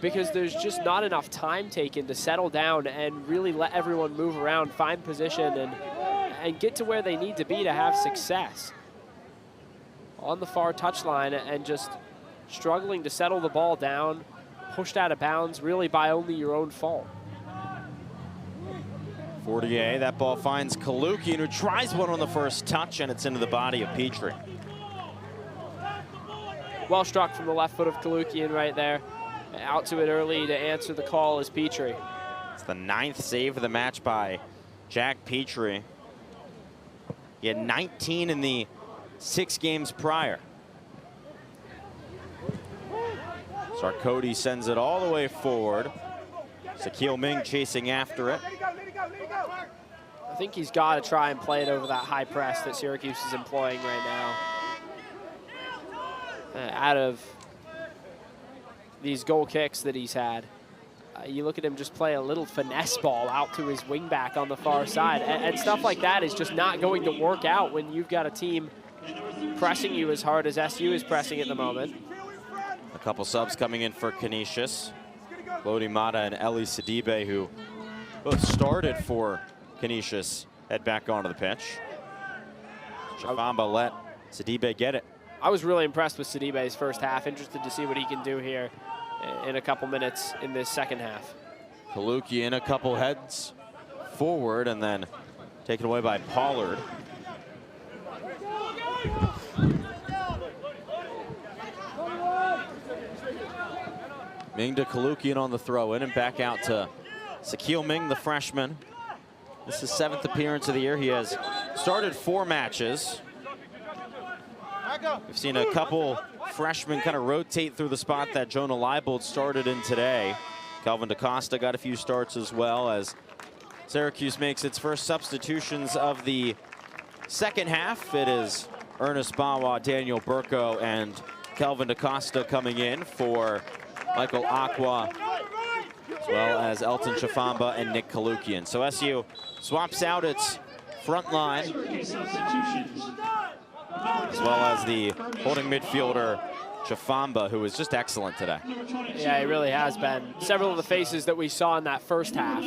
because there's just not enough time taken to settle down and really let everyone move around, find position, and get to where they need to be to have success. On the far touchline and just struggling to settle the ball down, pushed out of bounds really by only your own fault. Fortier, that ball finds Kalukian, who tries one on the first touch, and it's into the body of Petrie. Well struck from the left foot of Kalukian right there. Out to it early to answer the call is Petrie. It's the 9th save of the match by Jack Petrie. He had 19 in the 6 games prior. Sarkody sends it all the way forward. Sakil Ming chasing after it. I think he's got to try and play it over that high press that Syracuse is employing right now. Out of these goal kicks that he's had, you look at him just play a little finesse ball out to his wingback on the far side. And stuff like that is just not going to work out when you've got a team pressing you as hard as SU is pressing at the moment. A couple subs coming in for Canisius. Lodi Mata and Eli Sidibe, who both started for Canisius, head back onto the pitch. Chifamba let Sidibe get it. I was really impressed with Sidibe's first half. Interested to see what he can do here in a couple minutes in this second half. Kalukian a couple heads forward and then taken away by Pollard. Ming to Kalukian on the throw in and back out to Sakil Ming, the freshman. This is his 7th appearance of the year. He has started 4 matches. We've seen a couple freshmen kind of rotate through the spot that Jonah Leibold started in today. Calvin DaCosta got a few starts as well as Syracuse makes its first substitutions of the second half. It is Ernest Bawa, Daniel Burko, and Calvin DaCosta coming in for Michael Aqua, as well as Elton Chafamba and Nick Kalukian. So SU swaps out its front line, as well as the holding midfielder Chafamba, who was just excellent today. Yeah, he really has been. Several of the faces that we saw in that first half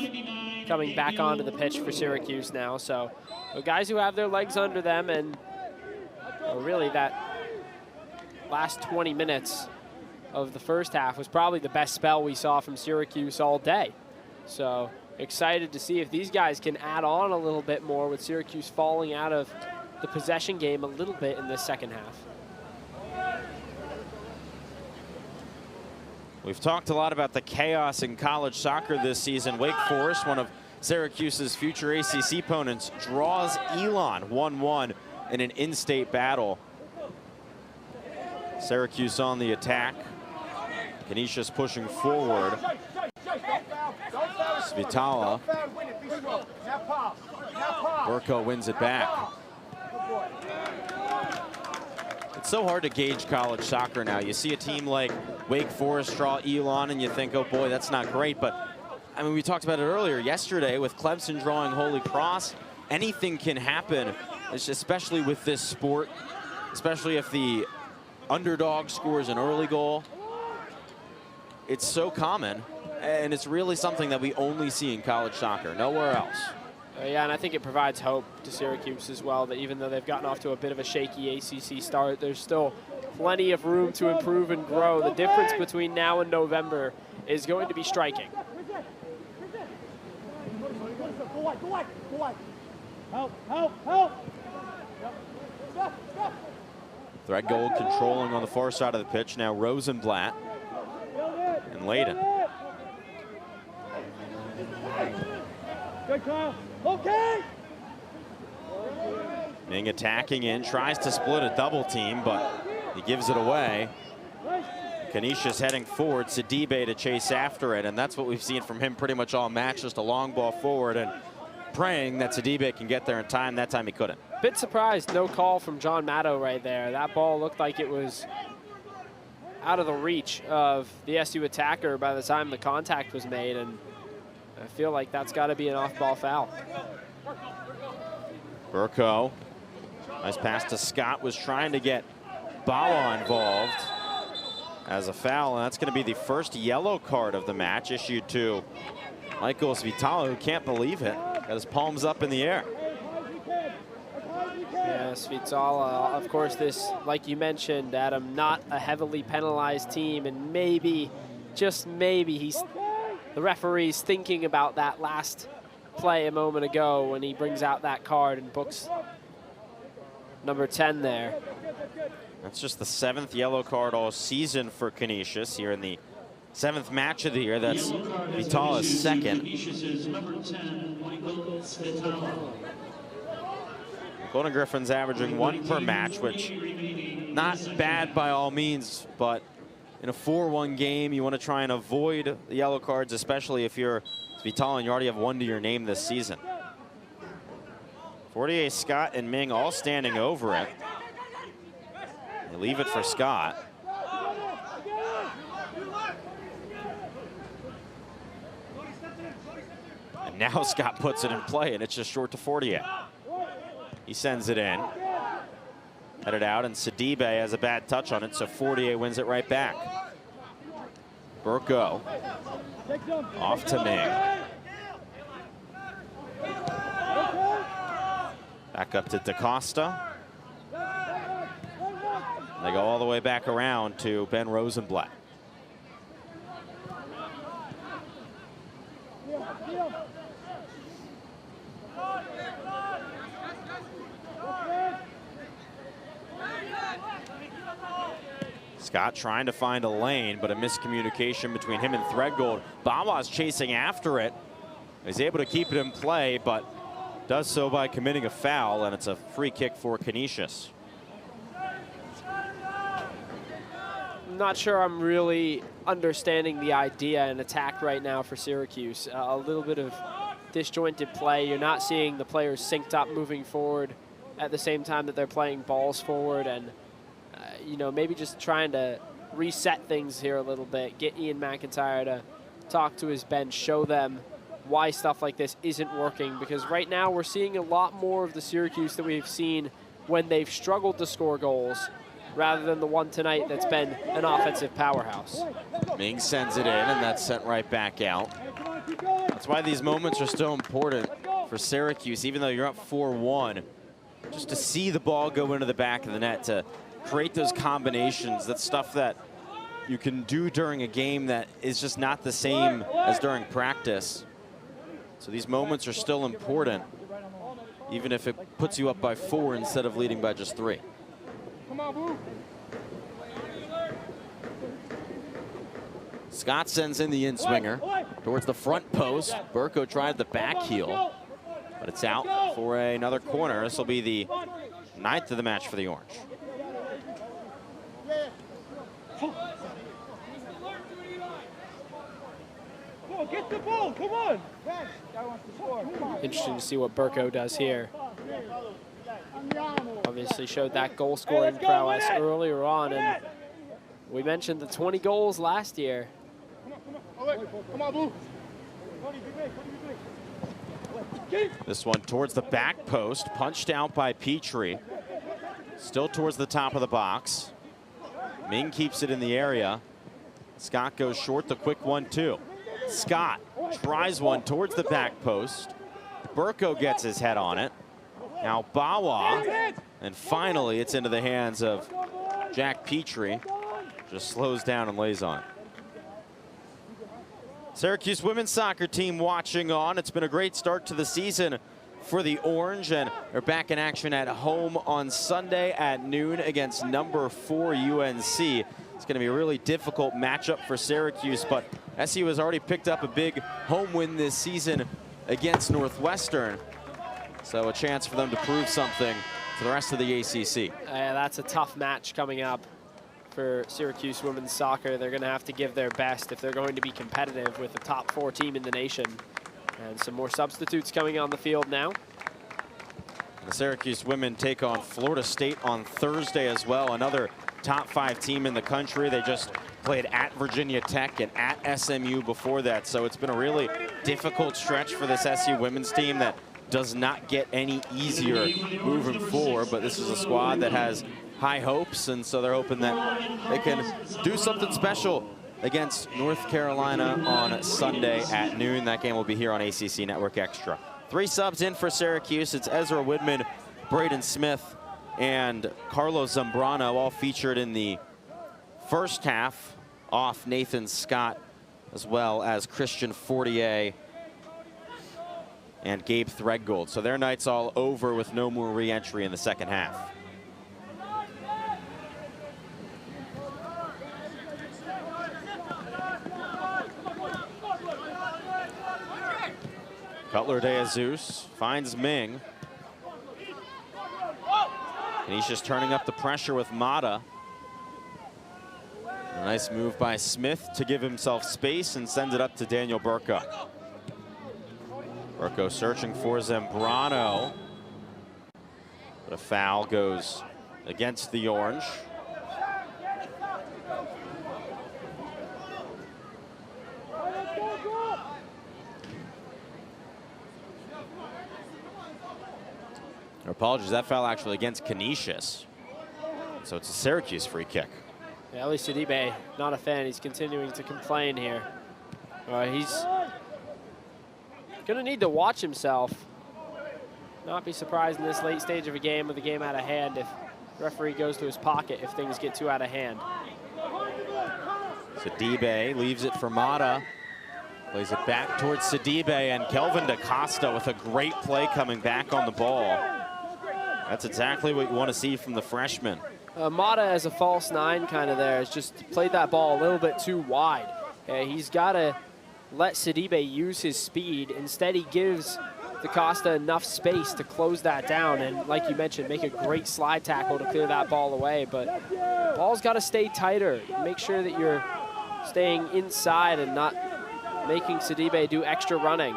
coming back onto the pitch for Syracuse now. So guys who have their legs under them, and really that last 20 minutes of the first half was probably the best spell we saw from Syracuse all day. So excited to see if these guys can add on a little bit more with Syracuse falling out of the possession game a little bit in this second half. We've talked a lot about the chaos in college soccer this season. Wake Forest, one of Syracuse's future ACC opponents, draws Elon 1-1 in an in-state battle. Syracuse on the attack. Canisius pushing forward. Svitala. Burko wins it back. It's so hard to gauge college soccer now. You see a team like Wake Forest draw Elon and you think, oh boy, that's not great. But I mean, we talked about it earlier yesterday with Clemson drawing Holy Cross. Anything can happen, especially with this sport, especially if the underdog scores an early goal. It's so common, and it's really something that we only see in college soccer, nowhere else. Yeah, and I think it provides hope to Syracuse as well, that even though they've gotten off to a bit of a shaky ACC start, there's still plenty of room to improve and grow. The difference between now and November is going to be striking. Threadgold controlling on the far side of the pitch. Now Rosenblatt and Layden. Good, Kyle. Okay. Ming attacking in, tries to split a double team, but he gives it away. Canisius heading forward, Sidibe to chase after it, and that's what we've seen from him pretty much all match, just a long ball forward and praying that Sidibe can get there in time. That time he couldn't. Bit surprised, no call from John Matto right there. That ball looked like it was out of the reach of the SU attacker by the time the contact was made, and I feel like that's got to be an off-ball foul. Burko, nice pass to Scott, was trying to get Bawa involved as a foul, and that's going to be the first yellow card of the match issued to Michael Svitala, who can't believe it. Got his palms up in the air. Yeah, Svitala, of course, this, like you mentioned, Adam, not a heavily penalized team, and maybe, just maybe, the referee's thinking about that last play a moment ago when he brings out that card and books number 10 there. That's just the 7th yellow card all season for Canisius here in the 7th match of the year. That's Vitala's second. Golden Griffins averaging 1 per match, which not bad by all means, but in a 4-1 game, you want to try and avoid the yellow cards, especially if you're Vitala and you already have 1 to your name this season. Fortier, Scott, and Ming all standing over it. They leave it for Scott. And now Scott puts it in play, and it's just short to Fortier. He sends it in. Headed out, and Sidibe has a bad touch on it, so Fortier wins it right back. Burko off to Ming. Back up to DaCosta. They go all the way back around to Ben Rosenblatt. Scott trying to find a lane, but a miscommunication between him and Threadgold. Bawa's chasing after it. He's able to keep it in play, but does so by committing a foul, and it's a free kick for Canisius. I'm not sure I'm really understanding the idea and attack right now for Syracuse. A little bit of disjointed play. You're not seeing the players synced up moving forward at the same time that they're playing balls forward, and you know, maybe just trying to reset things here a little bit, get Ian McIntyre to talk to his bench, show them why stuff like this isn't working, because right now we're seeing a lot more of the Syracuse that we've seen when they've struggled to score goals, rather than the one tonight that's been an offensive powerhouse. Ming sends it in, and that's sent right back out. That's why these moments are so important for Syracuse, even though you're up 4-1, just to see the ball go into the back of the net, to create those combinations. That's stuff that you can do during a game that is just not the same as during practice. So these moments are still important, even if it puts you up by 4 instead of leading by just 3. Scott sends in the in-swinger towards the front post. Burko tried the back heel, but it's out for another corner. This will be the 9th of the match for the Orange. Get the ball, come on! Interesting to see what Burko does here. Obviously showed that goal-scoring prowess earlier on, and we mentioned the 20 goals last year. This one towards the back post, punched out by Petrie. Still towards the top of the box. Ming keeps it in the area. Scott goes short, the quick 1-2. Scott tries one towards the back post. Burko gets his head on it. Now Bawa, and finally it's into the hands of Jack Petrie. Just slows down and lays on. Syracuse women's soccer team watching on. It's been a great start to the season for the Orange, and they're back in action at home on Sunday at noon against number 4 UNC. It's going to be a really difficult matchup for Syracuse, but SU has already picked up a big home win this season against Northwestern. So a chance for them to prove something to the rest of the ACC. That's a tough match coming up for Syracuse women's soccer. They're going to have to give their best if they're going to be competitive with the top 4 team in the nation. And some more substitutes coming on the field now. The Syracuse women take on Florida State on Thursday as well, another top 5 team in the country. They just played at Virginia Tech and at SMU before that, so it's been a really difficult stretch for this SU women's team that does not get any easier moving forward, but this is a squad that has high hopes, and so they're hoping that they can do something special against North Carolina on Sunday at noon. That game will be here on ACC Network Extra. 3 subs in for Syracuse. It's Ezra Woodman, Braden Smith, and Carlos Zambrano, all featured in the first half, off Nathan Scott, as well as Christian Fortier and Gabe Threadgold. So their night's all over with no more re-entry in the second half. Cutler de Jesus finds Ming. Canisius turning up the pressure with Mata. A nice move by Smith to give himself space and sends it up to Daniel Burko. Burko searching for Zambrano. But a foul goes against the Orange. Apologies, that foul actually against Canisius. So it's a Syracuse free kick. Yeah, Ali Sidibe, not a fan. He's continuing to complain here. He's going to need to watch himself. Not be surprised in this late stage of a game with the game out of hand if Referee goes to his pocket if things get too out of hand. Sidibe leaves it for Mata. Plays it back towards Sidibe, and Kelvin DaCosta with a great play coming back on the ball. That's exactly what you want to see from the freshman. Mata as a false nine kind of there has just played that ball a little bit too wide. He's got to let Sidibe use his speed. Instead, he gives DaCosta enough space to close that down and, like you mentioned, make a great slide tackle to clear that ball away. But the ball's got to stay tighter. Make sure that you're staying inside and not making Sidibe do extra running.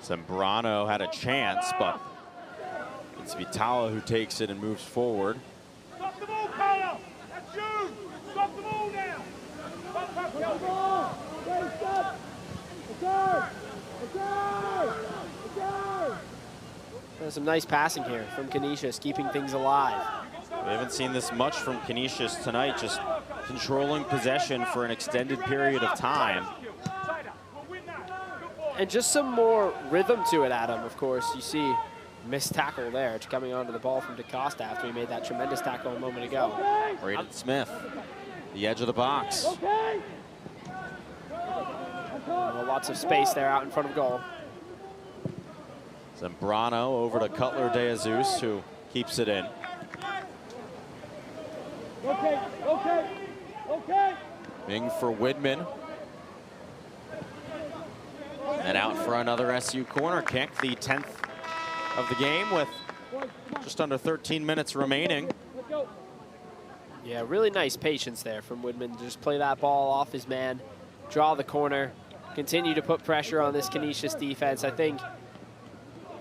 Zambrano had a chance, but it's Vitala who takes it and moves forward. Stop the ball, Kyle! That's you! Stop the ball now! Stop the ball! Okay, stop! Okay! Okay! Okay! There's some nice passing here from Canisius, keeping things alive. We haven't seen this much from Canisius tonight, just controlling possession for an extended period of time. And just some more rhythm to it, Adam, of course. You see missed tackle there, coming onto the ball from DaCosta after he made that tremendous tackle a moment ago. Braden Smith, the edge of the box. Well, lots of space there out in front of goal. Zambrano over to Cutler De Jesus, who keeps it in. Okay, okay, okay. Ming for Widman. And out for another SU corner kick, the 10th of the game with just under 13 minutes remaining. Yeah, really nice patience there from Widman to just play that ball off his man, draw the corner, continue to put pressure on this Canisius defense. I think,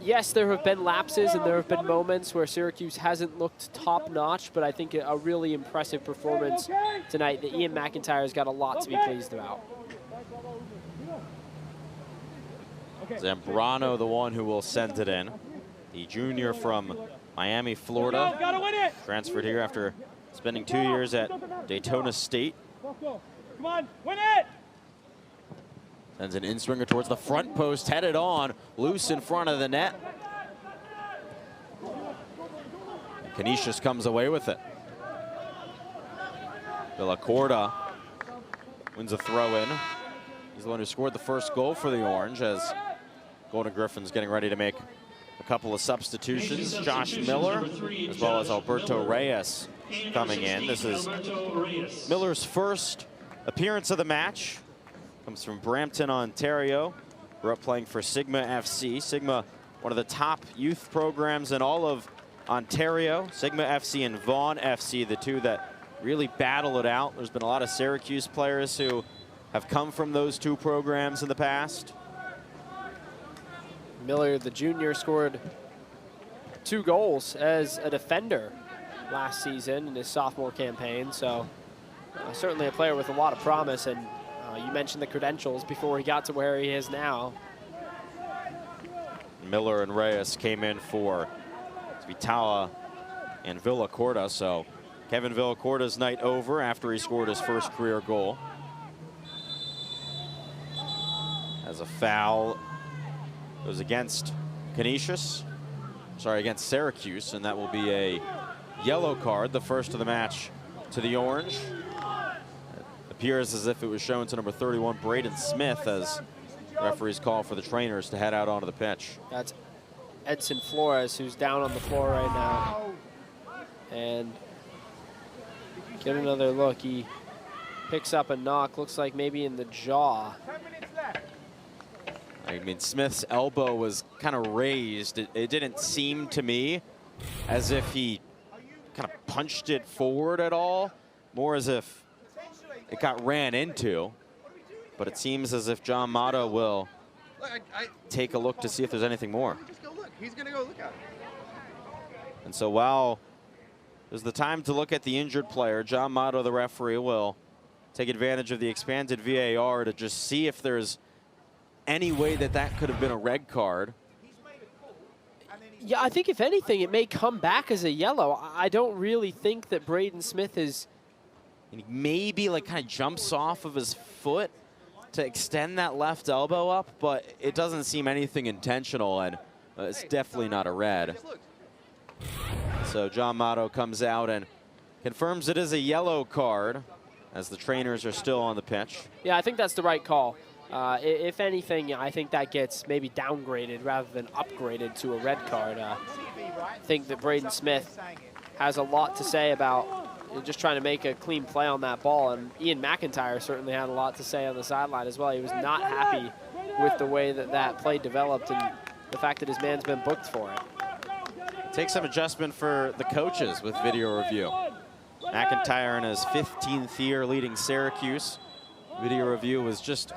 yes, there have been lapses and there have been moments where Syracuse hasn't looked top-notch, but I think a really impressive performance tonight that Ian McIntyre's got a lot to be pleased about. Zambrano, the one who will send it in. The junior from Miami, Florida. Transferred here after spending 2 years at Daytona State. Come on, win it! Sends an in-swinger towards the front post, headed on, loose in front of the net. Canisius comes away with it. Villacorta wins a throw-in. He's the one who scored the first goal for the Orange, as Golden Griffins getting ready to make a couple of substitutions. Josh Miller, as well as Alberto Reyes coming in. This is Miller's first appearance of the match. Comes from Brampton, Ontario. Grew up playing for Sigma FC. Sigma, one of the top youth programs in all of Ontario. Sigma FC and Vaughan FC, the two that really battle it out. There's been a lot of Syracuse players who have come from those two programs in the past. Miller, the junior, scored 2 goals as a defender last season in his sophomore campaign. So certainly a player with a lot of promise. And you mentioned the credentials before he got to where he is now. Miller and Reyes came in for Vitala and Villacorta. So Kevin Villacorta's night over after he scored his first career goal. As a foul goes against Canisius, sorry, against Syracuse, and that will be a yellow card, the first of the match to the Orange. It appears as if it was shown to number 31, Braden Smith, as referees call for the trainers to head out onto the pitch. That's Edson Flores, who's down on the floor right now. And get another look. He picks up a knock, looks like maybe in the jaw. I mean, Smith's elbow was kind of raised. It didn't seem to me as if he kind of punched it forward at all, more as if it got ran into. But it seems as if John Mata will take a look to see if there's anything more. Just go look. He's going to go look at it. And so while there's the time to look at the injured player, John Mata, the referee, will take advantage of the expanded VAR to just see if there's any way that that could have been a red card. Yeah, I think if anything, it may come back as a yellow. I don't really think that Braden Smith is... He maybe like kind of jumps off of his foot to extend that left elbow up, but it doesn't seem anything intentional, and it's definitely not a red. So John Motto comes out and confirms it is a yellow card as the trainers are still on the pitch. Yeah, I think that's the right call. If anything, I think that gets maybe downgraded rather than upgraded to a red card. I think that Braden Smith has a lot to say about just trying to make a clean play on that ball, and Ian McIntyre certainly had a lot to say on the sideline as well. He was not happy with the way that that play developed and the fact that his man's been booked for it. Take some adjustment for the coaches with video review. McIntyre in his 15th year leading Syracuse. Video review was just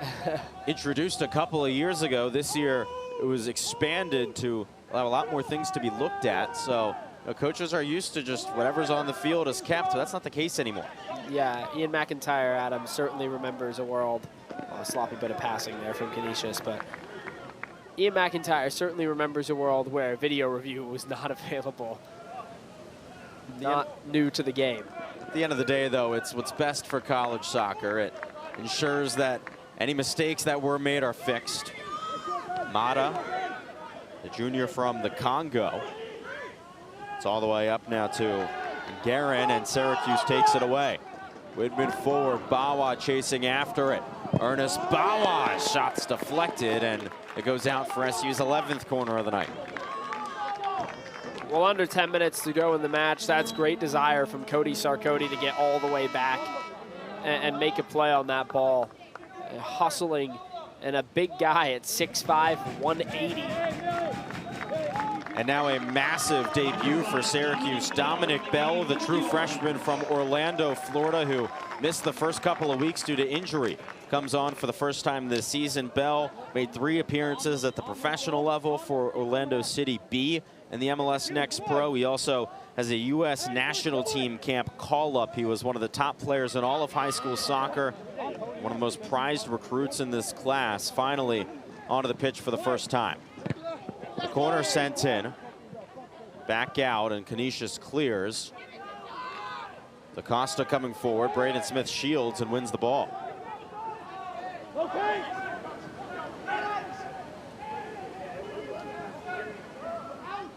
introduced a couple of years ago. This year it was expanded to allow a lot more things to be looked at. So coaches are used to just whatever's on the field is kept. So that's not the case anymore. Yeah, Ian McIntyre, Adam, certainly remembers a world. A sloppy bit of passing there from Canisius, but Ian McIntyre certainly remembers a world where video review was not available. Not new to the game. At the end of the day, though, it's what's best for college soccer. It ensures that any mistakes that were made are fixed. Mata, the junior from the Congo. It's all the way up now to Guerin, and Syracuse takes it away. Widman forward, Bawa chasing after it. Ernest Bawa, shots deflected, and it goes out for SU's 11th corner of the night. Well, under 10 minutes to go in the match. That's great desire from Cody Sarkody to get all the way back and make a play on that ball. Hustling, and a big guy at 6'5", 180. And now a massive debut for Syracuse. Dominic Bell, the true freshman from Orlando, Florida, who missed the first couple of weeks due to injury, comes on for the first time this season. Bell made 3 appearances at the professional level for Orlando City B and the MLS Next Pro. He also has a U.S. national team camp call-up. He was one of the top players in all of high school soccer, one of the most prized recruits in this class, finally onto the pitch for the first time. The corner sent in, back out, and Canisius clears. DaCosta coming forward. Braden Smith shields and wins the ball. Okay.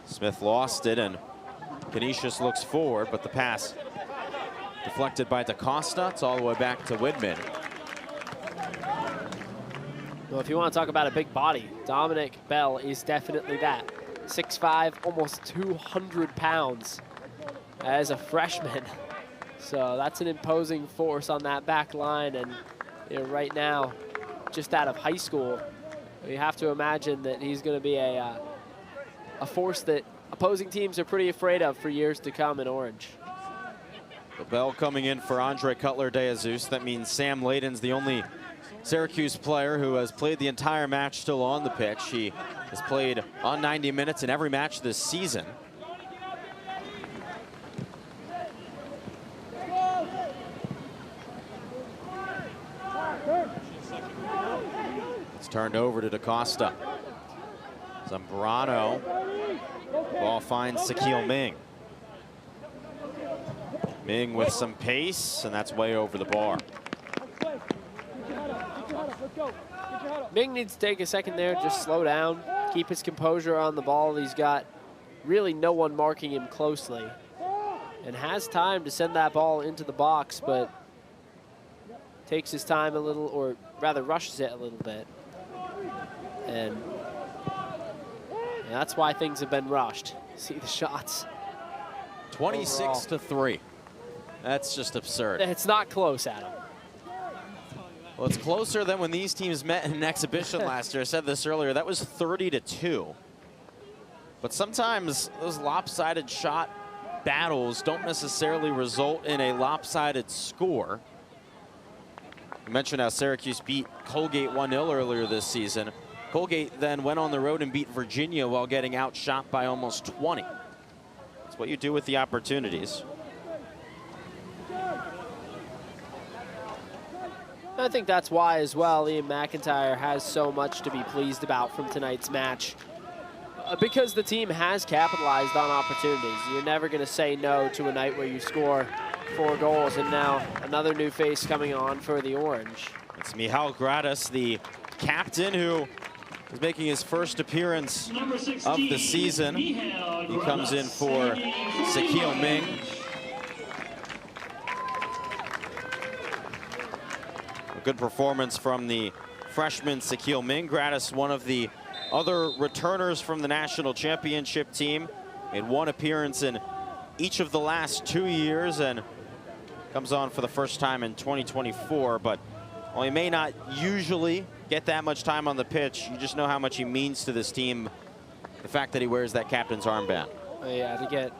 Smith lost it, and Canisius looks forward, but the pass deflected by DaCosta. It's all the way back to Widman. Well, if you want to talk about a big body, Dominic Bell is definitely that. 6'5", almost 200 pounds as a freshman. So that's an imposing force on that back line. And right now, just out of high school, you have to imagine that he's going to be a force that opposing teams are pretty afraid of for years to come in orange. The Bell coming in for Andre Cutler de Jesus. That means Sam Layden's the only Syracuse player who has played the entire match still on the pitch. He has played on 90 minutes in every match this season. It's turned over to DaCosta. Zambrano. Ball finds Sakil Ming. Ming with some pace, and that's way over the bar. Ming needs to take a second there, just slow down, keep his composure on the ball. He's got really no one marking him closely and has time to send that ball into the box, but takes his time a little, or rather rushes it a little bit. And that's why things have been rushed. See the shots. 26-3. That's just absurd. It's not close, Adam. Well, it's closer than when these teams met in an exhibition last year. I said this earlier. That was 30-2. But sometimes those lopsided shot battles don't necessarily result in a lopsided score. You mentioned how Syracuse beat Colgate 1-0 earlier this season. Colgate then went on the road and beat Virginia while getting outshot by almost 20. That's what you do with the opportunities. I think that's why as well Ian McIntyre has so much to be pleased about from tonight's match. because the team has capitalized on opportunities. You're never going to say no to a night where you score 4 goals. And now another new face coming on for the Orange. It's Michal Gratis, the captain, who is making his first appearance of the season. He comes in for Sakil Ming. A good performance from the freshman Sakil Ming. Gratis, one of the other returners from the national championship team, made 1 appearance in each of the last 2 years and comes on for the first time in 2024. But while he may not usually get that much time on the pitch, you just know how much he means to this team, the fact that he wears that captain's armband. Yeah, to get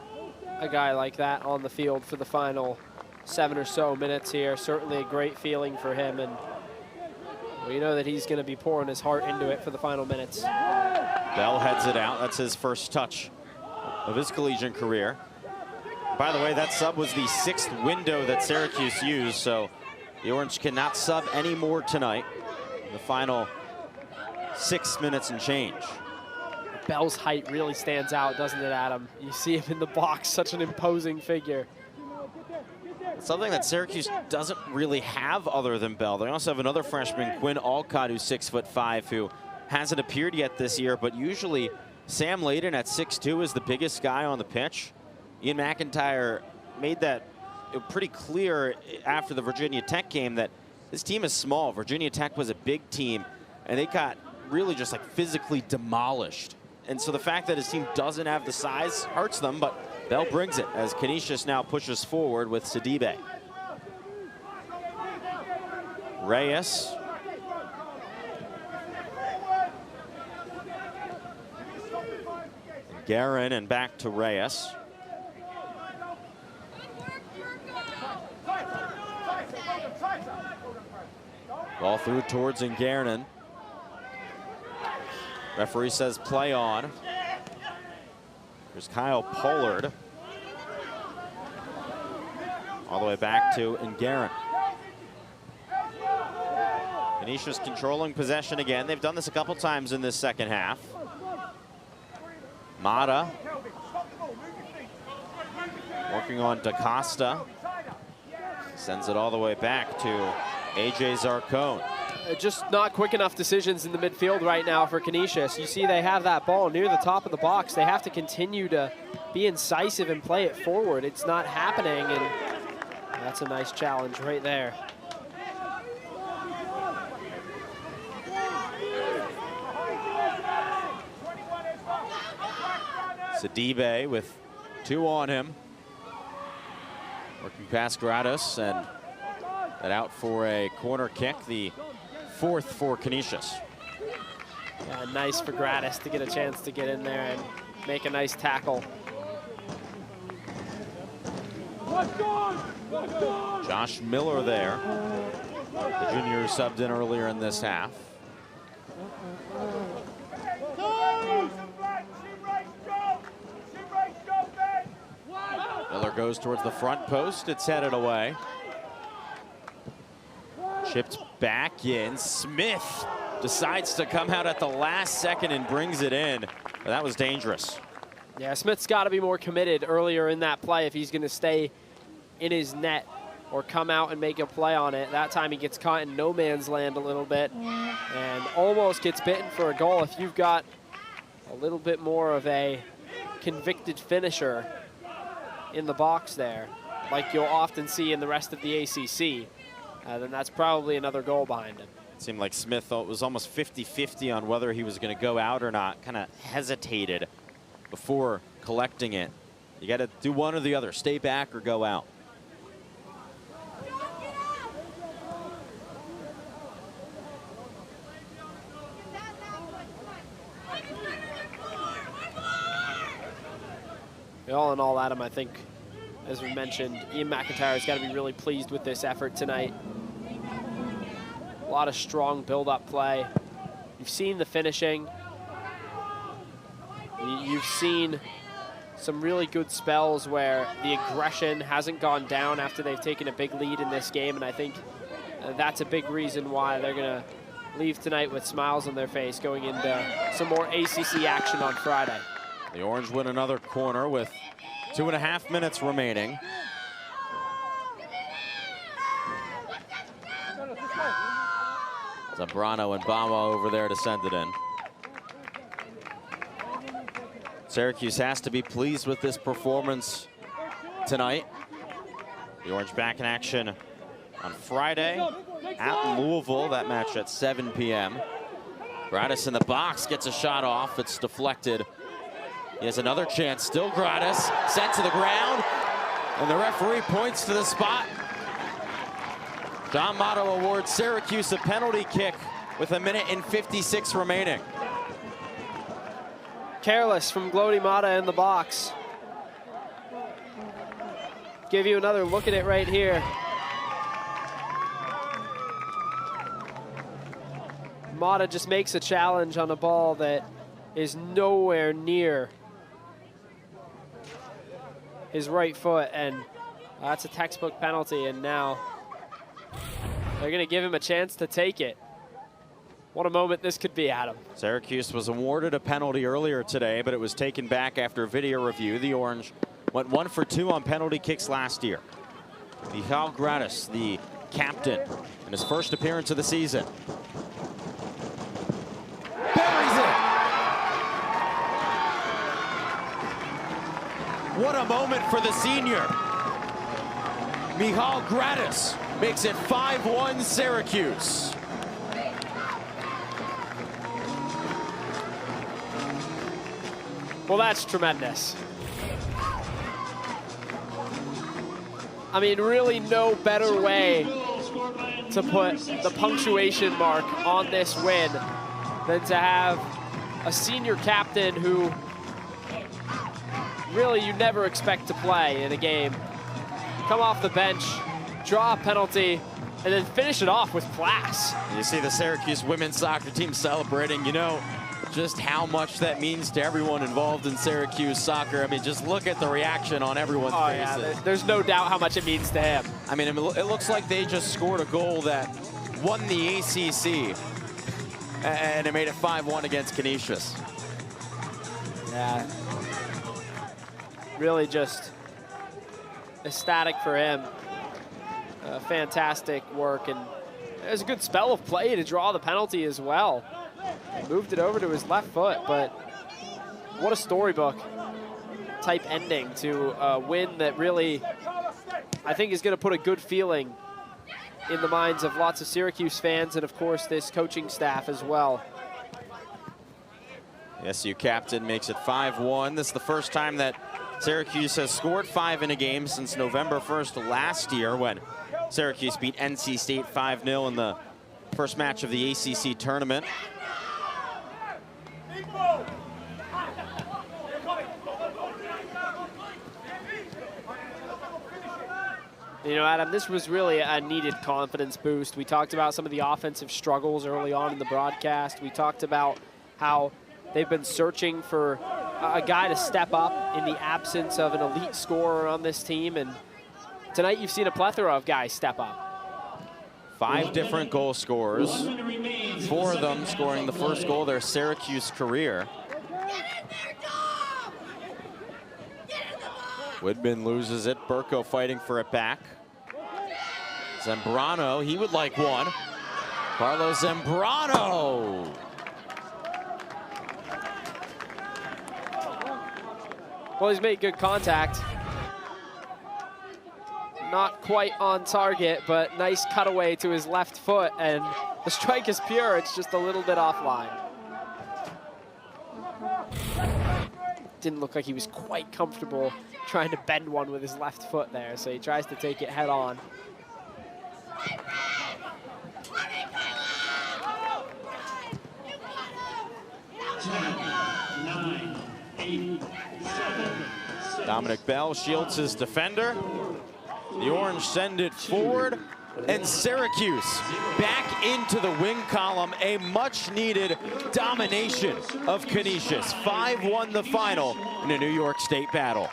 a guy like that on the field for the final 7 or so minutes here, certainly a great feeling for him, and we know that he's going to be pouring his heart into it for the final minutes. Bell heads it out. That's his first touch of his collegiate career. By the way, that sub was the 6th window that Syracuse used, so the Orange cannot sub anymore tonight. The final 6 minutes and change. Bell's height really stands out, doesn't it, Adam? You see him in the box, such an imposing figure. Something that Syracuse doesn't really have other than Bell. They also have another freshman, Quinn Alcott, who's 6'5", who hasn't appeared yet this year, but usually Sam Layden at 6'2" is the biggest guy on the pitch. Ian McIntyre made that pretty clear after the Virginia Tech game that this team is small. Virginia Tech was a big team, and they got really just like physically demolished. And so the fact that his team doesn't have the size hurts them, but Bell brings it as Canisius now pushes forward with Sidibe. Reyes. And Guerin, and back to Reyes. Ball through towards Nguyen. Referee says play on. There's Kyle Pollard. All the way back to Nguyen. Canisius controlling possession again. They've done this a couple times in this second half. Mata working on DaCosta. Sends it all the way back to AJ Zarcone. Just not quick enough decisions in the midfield right now for Canisius. You see they have that ball near the top of the box. They have to continue to be incisive and play it forward. It's not happening, and that's a nice challenge right there. Sidibe with 2 on him. Working past Gratis, and that out for a corner kick, the 4th for Canisius. Yeah, nice for Gratis to get a chance to get in there and make a nice tackle. Josh Miller there. The junior subbed in earlier in this half. Miller goes towards the front post. It's headed away. Chipped back in. Smith decides to come out at the last second and brings it in. That was dangerous. Yeah, Smith's got to be more committed earlier in that play if he's going to stay in his net or come out and make a play on it. That time he gets caught in no man's land a little bit and almost gets bitten for a goal. If you've got a little bit more of a convicted finisher in the box there, like you'll often see in the rest of the ACC, then that's probably another goal behind him. It seemed like Smith thought it was almost 50-50 on whether he was going to go out or not. Kind of hesitated before collecting it. You got to do one or the other, stay back or go out. All in all, Adam, I think, as we mentioned, Ian McIntyre's got to be really pleased with this effort tonight. A lot of strong build-up play. You've seen the finishing. You've seen some really good spells where the aggression hasn't gone down after they've taken a big lead in this game, and I think that's a big reason why they're going to leave tonight with smiles on their face going into some more ACC action on Friday. The Orange win another corner with 2.5 minutes remaining. Zambrano and Bama over there to send it in. Syracuse has to be pleased with this performance tonight. The Orange back in action on Friday at Louisville. That match at 7 p.m. Gratis in the box, gets a shot off. It's deflected. He has another chance. Still Gratis, sent to the ground. And the referee points to the spot. John Motto awards Syracuse a penalty kick with 1:56 remaining. Careless from Glody Mata in the box. Give you another look at it right here. Mata just makes a challenge on a ball that is nowhere near his right foot, and that's a textbook penalty, and now they're gonna give him a chance to take it. What a moment this could be, Adam. Syracuse was awarded a penalty earlier today, but it was taken back after video review. The Orange went 1 for 2 on penalty kicks last year. Michal Gratis, the captain, in his first appearance of the season. Buries it! What a moment for the senior. Michal Gratis makes it 5-1 Syracuse. Well, that's tremendous. I mean, really no better way to put the punctuation mark on this win than to have a senior captain who really you never expect to play in a game come off the bench, draw a penalty, and then finish it off with class. You see the Syracuse women's soccer team celebrating. You know just how much that means to everyone involved in Syracuse soccer. I mean, just look at the reaction on everyone's faces. Yeah, there's no doubt how much it means to him. I mean, it looks like they just scored a goal that won the ACC, and it made it 5-1 against Canisius. Yeah. Really just ecstatic for him. Fantastic work, and it was a good spell of play to draw the penalty as well. Moved it over to his left foot, but what a storybook type ending to a win that really, I think, is going to put a good feeling in the minds of lots of Syracuse fans and, of course, this coaching staff as well. The SU captain makes it 5-1. This is the first time that Syracuse has scored 5 in a game since November 1st last year, when Syracuse beat NC State 5-0 in the first match of the ACC tournament. You know, Adam, this was really a needed confidence boost. We talked about some of the offensive struggles early on in the broadcast. We talked about how they've been searching for a guy to step up in the absence of an elite scorer on this team, and tonight you've seen a plethora of guys step up. 5 different goal scorers, 4 of them scoring the first goal of their Syracuse career. Woodman loses it. Burko fighting for it back. Zambrano, he would like one. Carlos Zambrano. Well, he's made good contact. Not quite on target, but nice cutaway to his left foot, and the strike is pure. It's just a little bit offline. Didn't look like he was quite comfortable trying to bend one with his left foot there, so he tries to take it head on. Dominic Bell shields his defender. The Orange send it forward, and Syracuse back into the wing column. A much-needed domination of Canisius. 5-1 the final in a New York State battle.